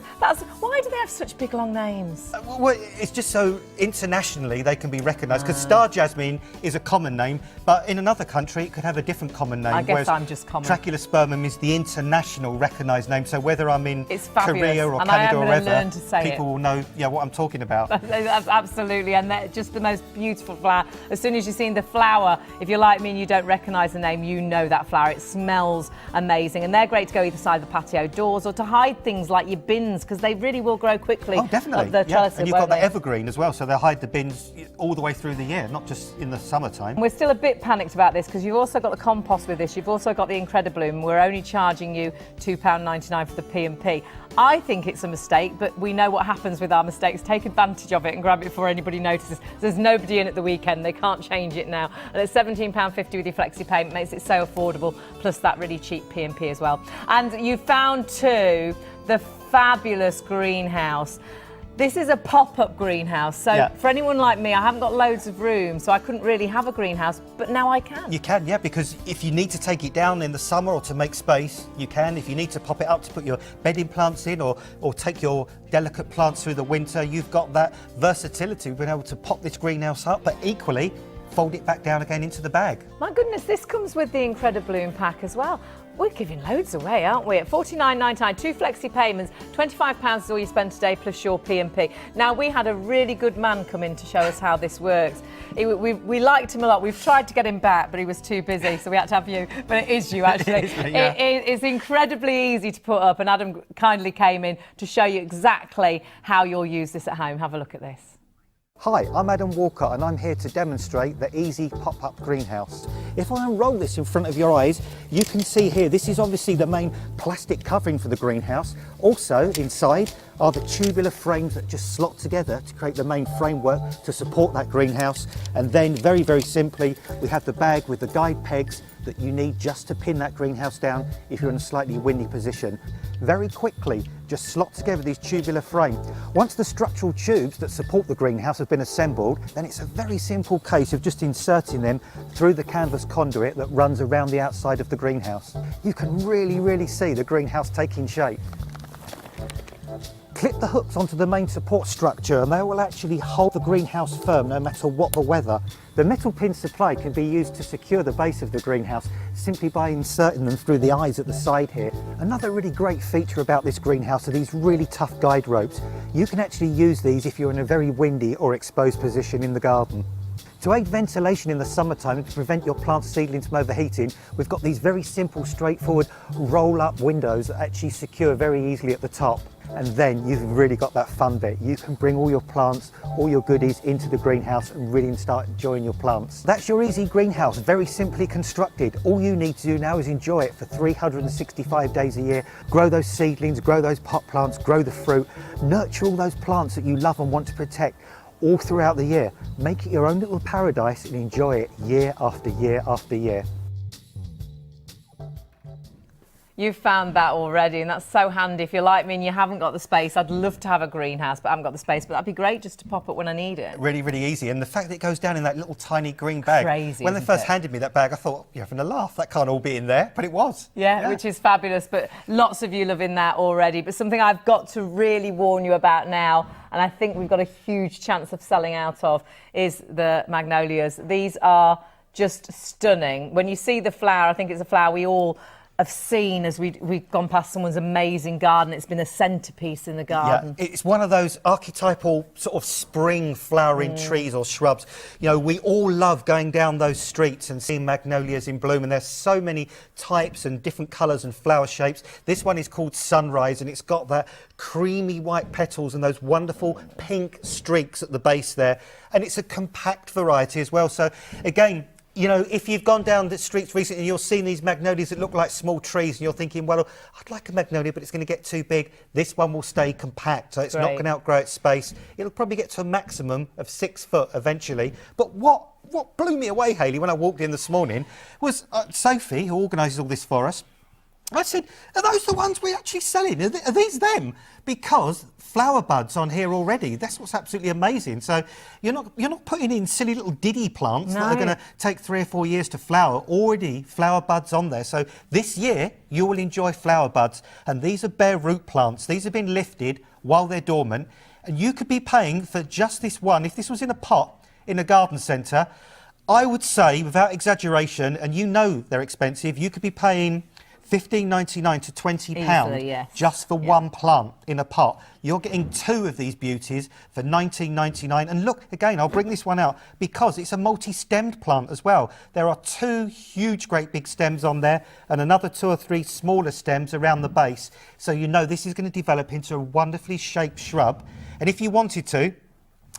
why do they have such big long names? well, it's just so internationally they can be recognised, because star jasmine is a common name, but in another country it could have a different common name. I guess whereas I'm just common. Tracheospermum is the international recognised name, so whether I'm in It's fabulous, Korea or and I am Canada or gonna wherever, learn to say people will know what I'm talking about. Absolutely, and they're just the most beautiful flower. As soon as you've seen the flower, if you're like me and you don't recognise the name, you know that flower. It smells amazing, and they're great to go either side of the patio doors or to hide things like your bins, because they really will grow quickly. Oh, definitely. Up the trellis, and you've got won't the they? evergreen as well, so they'll hide the bins all the way through the year, not just in the summertime. We're still a bit panicked about this because you've also got the compost with this. You've also got the Incredibloom. We're only charging you £2.99 for the P&P. I think it's a mistake, but we know what happens with our mistakes. Take advantage of it and grab it before anybody notices. There's nobody in at the weekend. They can't change it now. And it's £17.50 with your flexi payment. Makes it so affordable, plus that really cheap P&P as well. And you found too the fabulous greenhouse. This is a pop-up greenhouse, so for anyone like me, I haven't got loads of room, so I couldn't really have a greenhouse, but now I can. You can, yeah, because if you need to take it down in the summer or to make space, you can. If you need to pop it up to put your bedding plants in or take your delicate plants through the winter, you've got that versatility. We've been able to pop this greenhouse up, but equally fold it back down again into the bag. My goodness, this comes with the Incredibloom pack as well. We're giving loads away, aren't we? At $49.99, 2 flexi payments, £25 is all you spend today plus your P&P. Now, we had a really good man come in to show us how this works. We liked him a lot. We've tried to get him back, but he was too busy, so we had to have you. But it is you, actually. It's incredibly easy to put up, and Adam kindly came in to show you exactly how you'll use this at home. Have a look at this. Hi, I'm Adam Walker and I'm here to demonstrate the easy pop-up greenhouse. If I unroll this in front of your eyes, you can see here, this is obviously the main plastic covering for the greenhouse. Also inside are the tubular frames that just slot together to create the main framework to support that greenhouse. And then very, very simply, we have the bag with the guide pegs that you need just to pin that greenhouse down if you're in a slightly windy position. Very quickly, just slot together these tubular frame. Once the structural tubes that support the greenhouse have been assembled, then it's a very simple case of just inserting them through the canvas conduit that runs around the outside of the greenhouse. You can really, really see the greenhouse taking shape. Clip the hooks onto the main support structure and they will actually hold the greenhouse firm no matter what the weather. The metal pin supply can be used to secure the base of the greenhouse simply by inserting them through the eyes at the side here. Another really great feature about this greenhouse are these really tough guide ropes. You can actually use these if you're in a very windy or exposed position in the garden. To aid ventilation in the summertime and to prevent your plant seedlings from overheating, we've got these very simple, straightforward roll-up windows that actually secure very easily at the top. And then you've really got that fun bit. You can bring all your plants, all your goodies into the greenhouse and really start enjoying your plants. That's your easy greenhouse, very simply constructed. All you need to do now is enjoy it for 365 days a year. Grow those seedlings, grow those pot plants, grow the fruit, nurture all those plants that you love and want to protect all throughout the year. Make it your own little paradise and enjoy it year after year after year. You've found that already, and that's so handy. If you're like me and you haven't got the space, I'd love to have a greenhouse, but I haven't got the space. But that'd be great just to pop it when I need it. Really, really easy. And the fact that it goes down in that little tiny green bag. Crazy, when they isn't first it? handed me that bag, I thought, you're having a laugh. That can't all be in there. But it was. Yeah, which is fabulous. But lots of you loving that already. But something I've got to really warn you about now, and I think we've got a huge chance of selling out of, is the magnolias. These are just stunning. When you see the flower, I think it's a flower we all have seen as we've gone past someone's amazing garden. It's been a centrepiece in the garden. Yeah, it's one of those archetypal sort of spring flowering trees or shrubs. You know, we all love going down those streets and seeing magnolias in bloom, and there's so many types and different colours and flower shapes. This one is called Sunrise, and it's got that creamy white petals and those wonderful pink streaks at the base there. And it's a compact variety as well. So again, you know, if you've gone down the streets recently and you're seeing these magnolias that look like small trees and you're thinking, well, I'd like a magnolia, but it's going to get too big. This one will stay compact, so it's not going to outgrow its space. It'll probably get to a maximum of 6 foot eventually. But what blew me away, Hayley, when I walked in this morning was Sophie, who organises all this for us. I said, are those the ones we're actually selling? Are these them? Because flower buds on here already. That's what's absolutely amazing. So you're not putting in silly little diddy plants that are going to take 3 or 4 years to flower. Already flower buds on there. So this year you will enjoy flower buds. And these are bare root plants. These have been lifted while they're dormant. And you could be paying for just this one. If this was in a pot in a garden centre, I would say, without exaggeration, and you know they're expensive, you could be paying £15.99 to £20 just for one plant in a pot. You're getting 2 of these beauties for £19.99. And look, again, I'll bring this one out because it's a multi-stemmed plant as well. There are 2 huge, great big stems on there and another 2 or 3 smaller stems around the base. So you know this is going to develop into a wonderfully shaped shrub. And if you wanted to,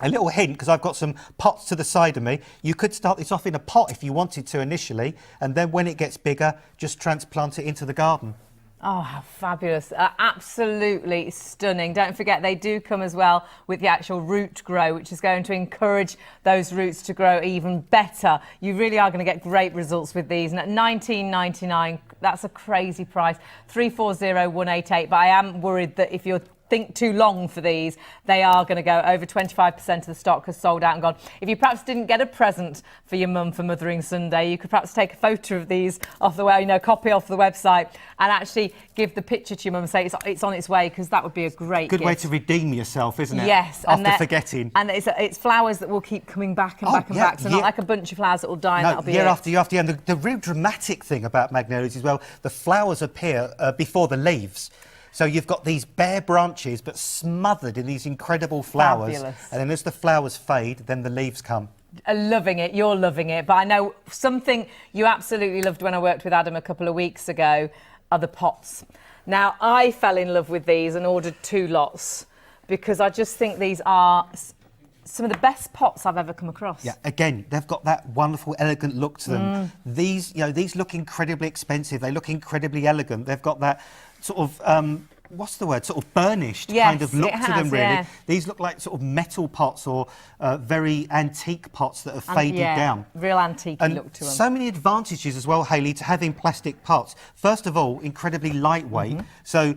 a little hint, because I've got some pots to the side of me, you could start this off in a pot if you wanted to initially, and then when it gets bigger, just transplant it into the garden. Oh, how fabulous. Absolutely stunning. Don't forget, they do come as well with the actual root grow, which is going to encourage those roots to grow even better. You really are going to get great results with these. And at £19.99, that's a crazy price. 340188. But I am worried that if you're think too long for these, they are going to go. Over 25% of the stock has sold out and gone. If you perhaps didn't get a present for your mum for Mothering Sunday, you could perhaps take a photo of these off the way, copy off the website and actually give the picture to your mum and say it's on its way, because that would be a great good gift. way to redeem yourself, isn't it? Yes. After forgetting. And it's flowers that will keep coming back and back and back. So not like a bunch of flowers that will die and that'll be year it. after year after year. And the real dramatic thing about magnolias as well, the flowers appear before the leaves. So you've got these bare branches, but smothered in these incredible flowers. Fabulous. And then as the flowers fade, then the leaves come. Loving it. You're loving it. But I know something you absolutely loved when I worked with Adam a couple of weeks ago are the pots. Now, I fell in love with these and ordered 2 lots because I just think these are some of the best pots I've ever come across. Yeah, again, they've got that wonderful, elegant look to them. These look incredibly expensive. They look incredibly elegant. They've got that sort of, what's the word? Sort of burnished kind of look to them, really. Yeah. These look like sort of metal pots or very antique pots that have faded down. Real antique look to them. So many advantages as well, Hayley, to having plastic pots. First of all, incredibly lightweight. So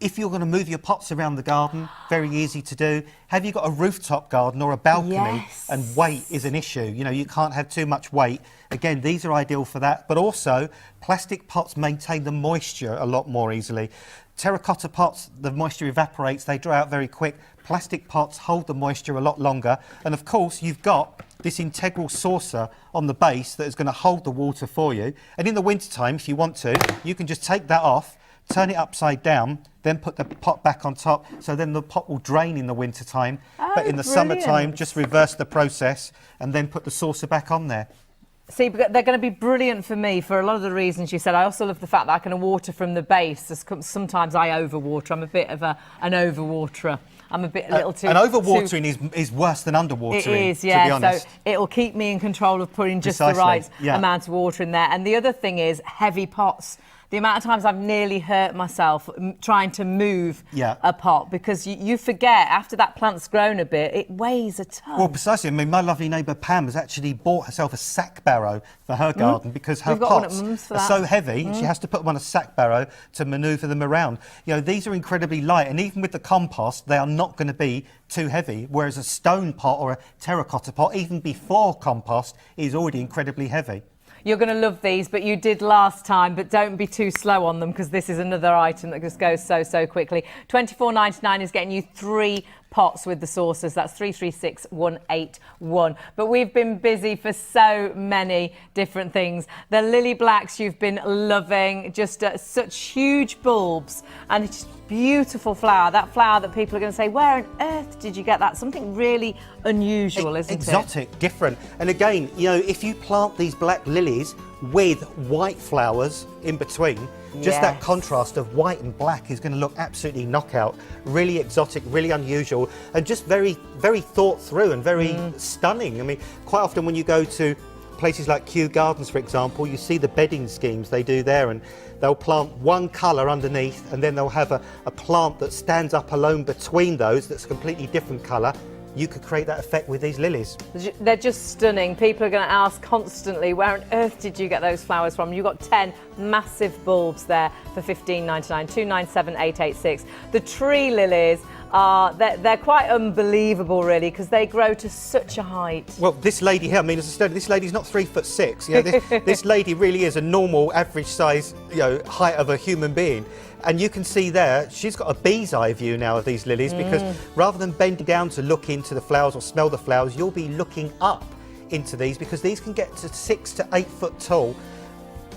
if you're going to move your pots around the garden, very easy to do. Have you got a rooftop garden or a balcony and weight is an issue? You can't have too much weight. Again, these are ideal for that. But also, plastic pots maintain the moisture a lot more easily. Terracotta pots, the moisture evaporates, they dry out very quick. Plastic pots hold the moisture a lot longer. And of course, you've got this integral saucer on the base that is going to hold the water for you. And in the wintertime, if you want to, you can just take that off, turn it upside down, then put the pot back on top, so then the pot will drain in the wintertime. But in the summertime, just reverse the process and then put the saucer back on there. See, they're going to be brilliant for me for a lot of the reasons you said. I also love the fact that I can water from the base. Sometimes I overwater. I'm a bit of an overwaterer. I'm a little too... And overwatering is worse than underwatering, it is, yeah. to be honest. So it'll keep me in control of putting just the right amount of water in there. And the other thing is heavy pots. The amount of times I've nearly hurt myself trying to move a pot, because you forget after that plant's grown a bit, it weighs a ton. Well, precisely. I mean, my lovely neighbour Pam has actually bought herself a sack barrow for her garden because her pots are so heavy, she has to put them on a sack barrow to manoeuvre them around. These are incredibly light, and even with the compost, they are not going to be too heavy, whereas a stone pot or a terracotta pot, even before compost, is already incredibly heavy. You're going to love these, but you did last time, but don't be too slow on them, because this is another item that just goes so quickly. £24.99 is getting you 3 pots with the saucers. That's 336181. But we've been busy for so many different things. The lily blacks you've been loving, just such huge bulbs and it's beautiful flower. That flower that people are going to say, where on earth did you get that? Something really unusual, isn't it? Exotic, different. And again, if you plant these black lilies with white flowers in between, just that contrast of white and black is going to look absolutely knockout. Really exotic, really unusual, and just very, very thought through and very stunning. I mean, quite often when you go to places like Kew Gardens, for example, you see the bedding schemes they do there, and they'll plant one colour underneath, and then they'll have a plant that stands up alone between those that's a completely different colour. you could create that effect with these lilies. They're just stunning. People are going to ask constantly, where on earth did you get those flowers from? You've got 10 massive bulbs there for $15.99, $297,886. The tree lilies they're quite unbelievable, really, because they grow to such a height. Well, this lady here, I mean, as I said, this lady's not 3'6". You know, this lady really is a normal, average size, height of a human being. And you can see there, she's got a bee's eye view now of these lilies, because rather than bending down to look into the flowers or smell the flowers, you'll be looking up into these, because these can get to 6 to 8 foot tall.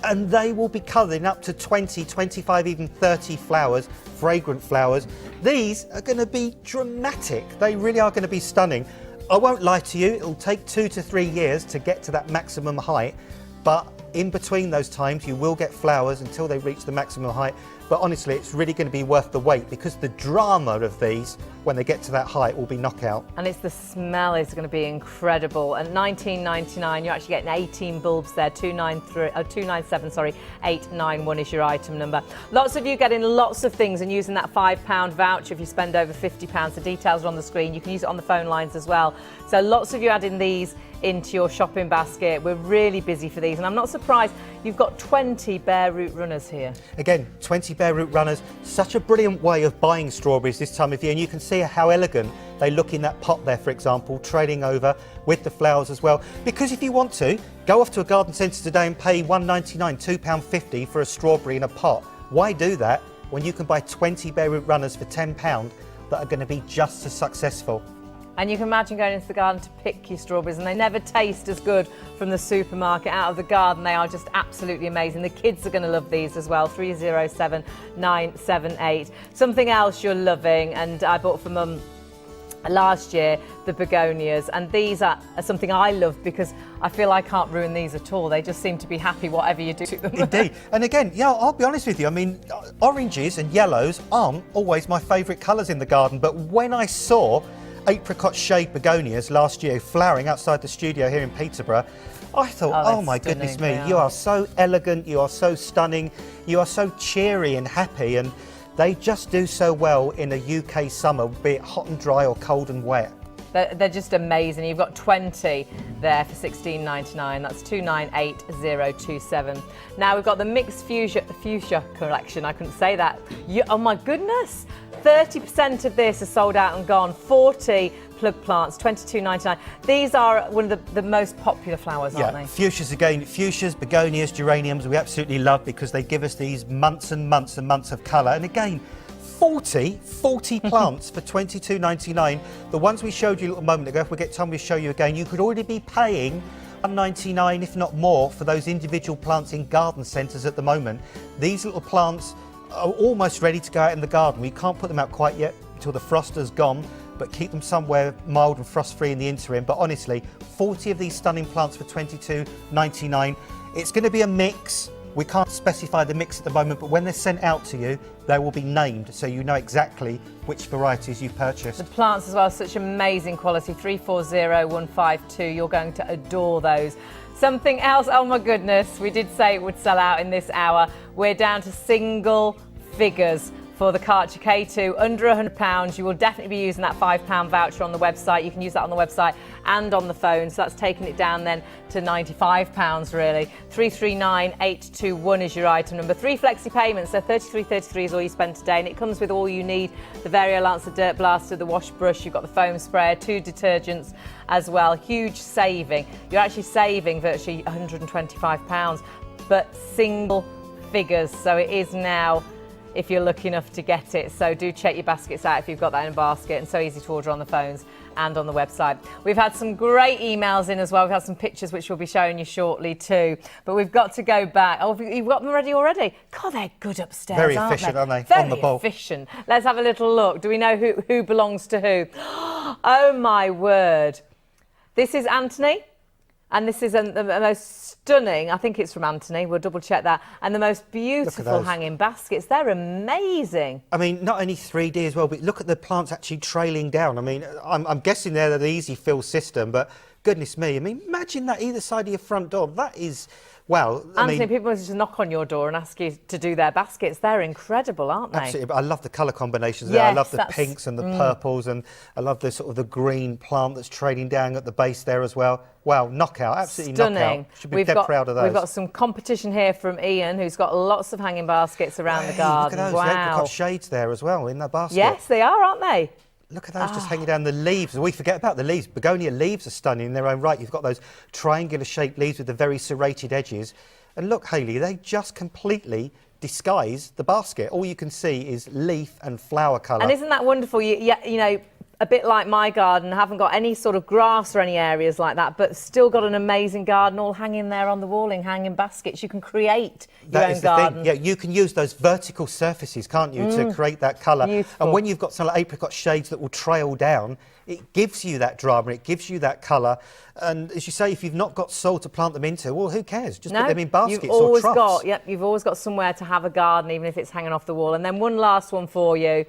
And they will be colouring up to 20, 25, even 30 flowers, fragrant flowers. These are going to be dramatic. They really are going to be stunning. I won't lie to you, it'll take 2 to 3 years to get to that maximum height, but in between those times you will get flowers until they reach the maximum height. But honestly, it's really going to be worth the wait, because the drama of these, when they get to that height, will be knockout. And the smell is going to be incredible. At $19.99, you're actually getting 18 bulbs there. 297, sorry, 891 is your item number. Lots of you getting lots of things and using that £5 voucher if you spend over £50. The details are on the screen. You can use it on the phone lines as well. So lots of you adding these into your shopping basket. We're really busy for these, and I'm not surprised you've got 20 bare root runners here. Again, 20 bare root runners, such a brilliant way of buying strawberries this time of year, and you can see how elegant they look in that pot there, for example, trailing over with the flowers as well. Because if you want to, go off to a garden centre today and pay £1.99, £2.50 for a strawberry in a pot. Why do that when you can buy 20 bare root runners for £10 that are going to be just as successful? And you can imagine going into the garden to pick your strawberries, and they never taste as good from the supermarket. Out of the garden, they are just absolutely amazing. The kids are going to love these as well. 307978. Something else you're loving, and I bought for Mum last year, the begonias, and these are something I love because I feel I can't ruin these at all. They just seem to be happy whatever you do to them. Indeed. And again, I'll be honest with you, I mean, oranges and yellows aren't always my favourite colours in the garden, but when I saw apricot shade begonias last year flowering outside the studio here in Peterborough, I thought, oh my goodness me, you are so elegant, you are so stunning, you are so cheery and happy, and they just do so well in a UK summer, be it hot and dry or cold and wet. They're just amazing. You've got 20 there for $16.99. That's 298027. Now we've got the mixed fuchsia collection. I couldn't say that. Oh my goodness. 30% of this is sold out and gone. 40 plug plants, $22.99. These are one of the most popular flowers, aren't they? Fuchsias again. Fuchsias, begonias, geraniums, we absolutely love because they give us these months and months and months of colour. And again, 40 plants for $22.99. The ones we showed you a little moment ago, if we get time we show you again, you could already be paying $1.99, if not more, for those individual plants in garden centres at the moment. These little plants are almost ready to go out in the garden. We can't put them out quite yet until the frost has gone, but keep them somewhere mild and frost-free in the interim. But honestly, 40 of these stunning plants for $22.99. It's going to be a mix. We can't specify the mix at the moment, but when they're sent out to you, they will be named, so you know exactly which varieties you've purchased. The plants as well, such amazing quality, 340152. You're going to adore those. Something else, oh my goodness, we did say it would sell out in this hour. We're down to single figures for the Karcher K2, under £100. You will definitely be using that £5 voucher on the website. You can use that on the website and on the phone, so that's taking it down then to £95 really. 339821 is your item number. 3 flexi payments, so $33.33 is all you spend today, and it comes with all you need: the Variolance, the Dirt Blaster, the wash brush, you've got the foam sprayer, 2 detergents as well. Huge saving. You're actually saving virtually £125, but single figures, so it is now, if you're lucky enough to get it. So do check your baskets out if you've got that in a basket, and so easy to order on the phones and on the website. We've had some great emails in as well. We've had some pictures which we'll be showing you shortly too, but we've got to go back. Oh, you've got them ready already? God, they're good upstairs, Very efficient, aren't they? Very on the ball. efficient. Let's have a little look. Do we know who belongs to who? Oh my word. This is Anthony. And this is the most stunning, I think it's from Anthony, we'll double check that, and the most beautiful hanging baskets. They're amazing. I mean, not only 3D as well, but look at the plants actually trailing down. I mean, I'm guessing they're the easy fill system, but goodness me. I mean, imagine that either side of your front door. That is, well, Anthony, people must just knock on your door and ask you to do their baskets. They're incredible, aren't they? absolutely. But I love the colour combinations there. I Yes, love the pinks and the purples, and I love the sort of the green plant that's trailing down at the base there as well. Wow, knockout, absolutely Stunning. knockout. Should be dead proud of those. We've got some competition here from Ian, who's got lots of hanging baskets around the garden. Look at those apricot shades there as well in that basket. Yes, they are, aren't they? Look at those just hanging down. The leaves, we forget about the leaves. Begonia leaves are stunning in their own right. You've got those triangular shaped leaves with the very serrated edges. And look, Hayley, they just completely disguise the basket. All you can see is leaf and flower colour. And isn't that wonderful? You know, a bit like my garden, haven't got any sort of grass or any areas like that, but still got an amazing garden all hanging there on the wall in hanging baskets. You can create your own garden. Thing. Yeah, you can use those vertical surfaces, can't you, to create that colour. Beautiful. And when you've got some like apricot shades that will trail down, it gives you that drama, it gives you that colour. And as you say, if you've not got soil to plant them into, well, who cares? Just put them in baskets or troughs. You've always got somewhere to have a garden, even if it's hanging off the wall. And then one last one for you.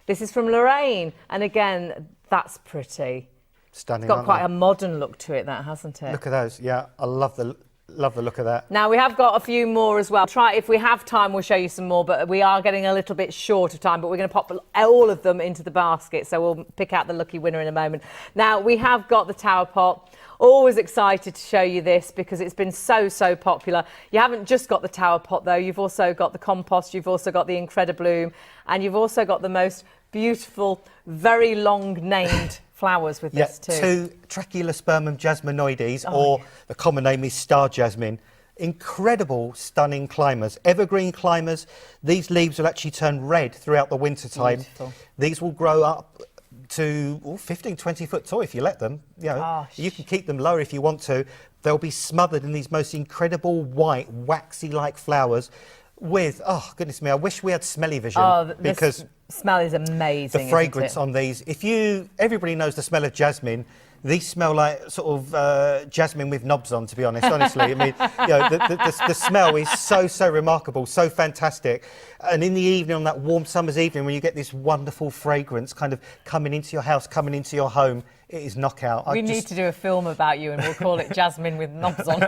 This is from Lorraine. And again, that's pretty. Stunning. It's got quite a modern look to it, that, hasn't it? Look at those. Yeah, I love the look of that. Now, we have got a few more as well. If we have time, we'll show you some more, but we are getting a little bit short of time, but we're going to pop all of them into the basket, so we'll pick out the lucky winner in a moment. Now, we have got the tower pot. Always excited to show you this because it's been so popular. You haven't just got the tower pot, though. You've also got the compost, you've also got the Incredibloom, and you've also got the most beautiful, very long-named flowers with this too. Two Tracheospermum jasminoides, or the common name is star jasmine. Incredible, stunning climbers, evergreen climbers. These leaves will actually turn red throughout the winter time. Beautiful. These will grow up to 15, 20 foot tall if you let them. You know, you can keep them lower if you want to. They'll be smothered in these most incredible white, waxy-like flowers with, oh, goodness me, I wish we had smelly vision because smell is amazing. The fragrance on these, everybody knows the smell of jasmine. These smell like sort of jasmine with knobs on, to be honest, honestly. I mean, you know, the smell is so remarkable, so fantastic. And in the evening, on that warm summer's evening, when you get this wonderful fragrance kind of coming into your house, coming into your home, it is knockout. We need to do a film about you and we'll call it Jasmine with Knobs on.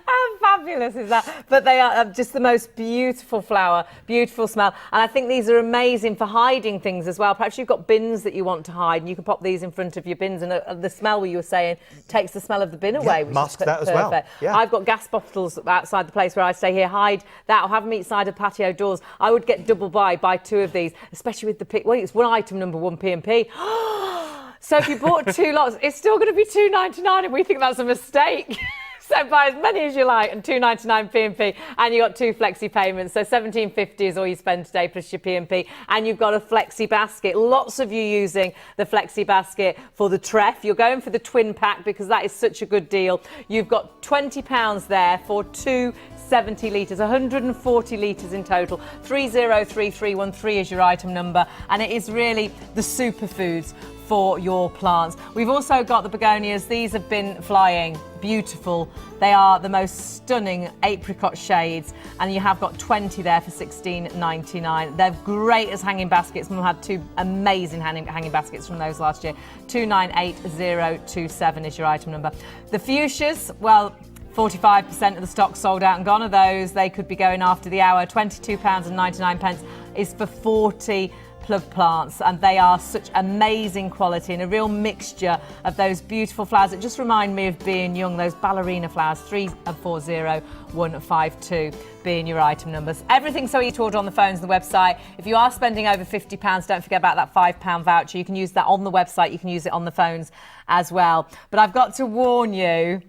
How fabulous is that? But they are just the most beautiful flower, beautiful smell. And I think these are amazing for hiding things as well. Perhaps you've got bins that you want to hide and you can pop these in front of your bins, and the smell, you were saying, takes the smell of the bin away. Which mask is that perfect. as well. Yeah. I've got gas bottles outside the place where I stay here. Hide that or have them each side of patio doors. I would get double buy two of these, especially with the well, it's one item number, one P&P. So if you bought two lots, it's still going to be $2.99, and we think that's a mistake. So buy as many as you like, and $2.99 P&P, and you got two flexi payments. So $17.50 is all you spend today plus your P&P, and you've got a flexi basket. Lots of you using the flexi basket for the treff. You're going for the twin pack because that is such a good deal. You've got £20 there for 270 litres, 140 litres in total. 303313 is your item number, and it is really the superfoods for your plants. We've also got the begonias. These have been flying. Beautiful. They are the most stunning apricot shades, and you have got 20 there for $16.99. They're great as hanging baskets. We've had two amazing hanging baskets from those last year. 298027 is your item number. The fuchsias, well, 45% of the stock sold out and gone are those. They could be going after the hour. £22.99 is for 40 plug plants, and they are such amazing quality and a real mixture of those beautiful flowers that just remind me of being young. Those ballerina flowers. 340152 being your item numbers. Everything so easy to order on the phones and the website. If you are spending over £50, don't forget about that £5 voucher. You can use that on the website, you can use it on the phones as well. But I've got to warn you,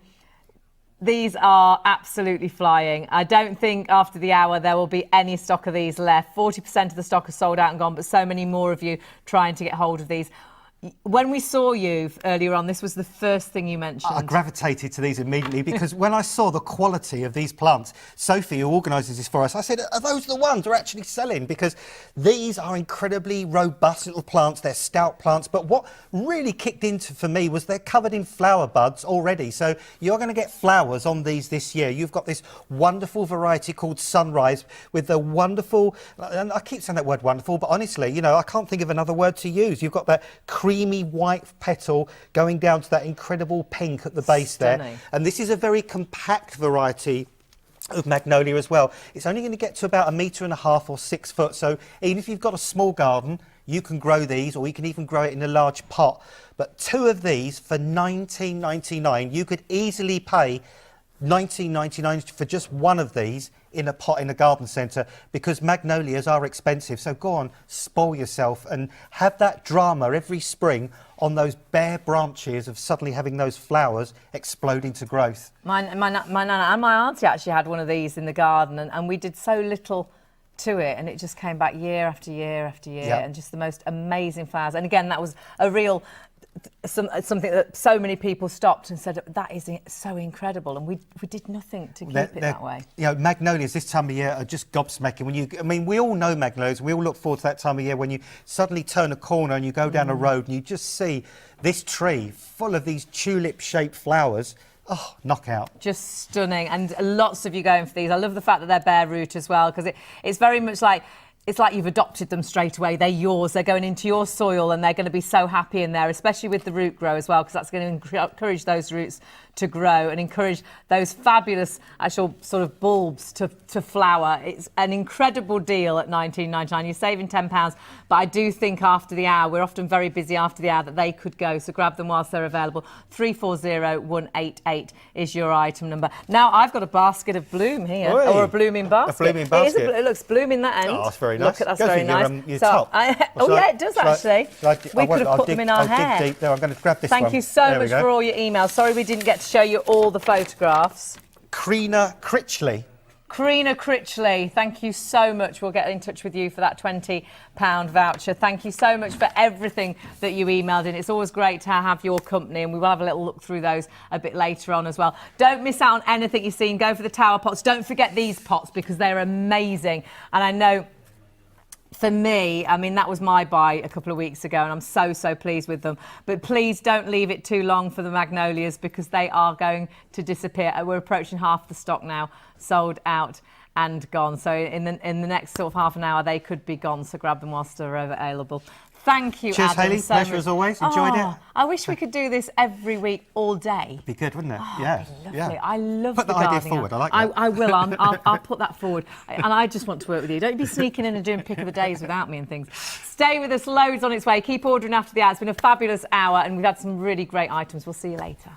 these are absolutely flying. I don't think after the hour there will be any stock of these left. 40% of the stock is sold out and gone, but so many more of you trying to get hold of these. When we saw you earlier on, this was the first thing you mentioned. I gravitated to these immediately because when I saw the quality of these plants, Sophie, who organises this for us, I said, are those the ones we're actually selling? Because these are incredibly robust little plants. They're stout plants. But what really kicked into for me was they're covered in flower buds already. So you're going to get flowers on these this year. You've got this wonderful variety called Sunrise with the wonderful, and I keep saying that word wonderful, but honestly, you know, I can't think of another word to use. You've got that creamy creamy white petal going down to that incredible pink at the base there. Stunning. And this is a very compact variety of magnolia as well. It's only going to get to about 1.5 meters or 6 foot. So even if you've got a small garden, you can grow these, or you can even grow it in a large pot. But 2 of these for $19.99, you could easily pay $19.99 for just 1 of these in a pot in a garden centre, because magnolias are expensive. So go on, spoil yourself and have that drama every spring on those bare branches of suddenly having those flowers explode into growth. My nana and my auntie actually had one of these in the garden, and we did so little to it, and it just came back year after year after year, Yep. and just the most amazing flowers. And again, that was a real something that so many people stopped and said, that is so incredible, and we did nothing to keep it that way. You know, magnolias this time of year are just gobsmacking. I mean, we all know magnolias. We all look forward to that time of year when you suddenly turn a corner and you go down a road and you just see this tree full of these tulip-shaped flowers. Oh, knockout. Just stunning, and lots of you going for these. I love the fact that they're bare root as well, because it's very much like, it's like you've adopted them straight away. They're yours. They're going into your soil, and they're going to be so happy in there, especially with the root grow as well, because that's going to encourage those roots to grow and encourage those fabulous actual sort of bulbs to flower. It's an incredible deal at $19.99. You're saving £10, but I do think after the hour, we're often very busy after the hour, that they could go. So grab them whilst they're available. 340188 is your item number. Now I've got a basket of bloom here, Oi. or a blooming basket. A blooming basket. It looks blooming that end. Oh, that's very nice. Look, that's Go very for nice. your top. Yeah, it does actually. We could have put them in our hair. I'll dig deep there. I'm going to grab this one. Thank you so There we much go. for all your emails. Sorry we didn't get to show you all the photographs. Karina Critchley. Karina Critchley, thank you so much. We'll get in touch with you for that £20 voucher. Thank you so much for everything that you emailed in. It's always great to have your company, and we will have a little look through those a bit later on as well. Don't miss out on anything you've seen. Go for the tower pots. Don't forget these pots, because they're amazing. And I know, for me, I mean, that was my buy a couple of weeks ago, and I'm so pleased with them. But please don't leave it too long for the magnolias, because they are going to disappear. We're approaching half the stock now, sold out and gone. So in the next sort of half an hour, they could be gone. So grab them whilst they're available. Thank you, Cheers, Adam, Hayley. so Pleasure much. as always. Enjoyed it. I wish we could do this every week, all day. Be good, wouldn't it? Oh, yeah. it'd be Yeah. lovely. I love Put the the idea gardening. forward. I like that. I will. I'll put that forward. And I just want to work with you. Don't be sneaking in and doing pick of the days without me and things. Stay with us. Loads on its way. Keep ordering after the hour. It's been a fabulous hour, and we've had some really great items. We'll see you later.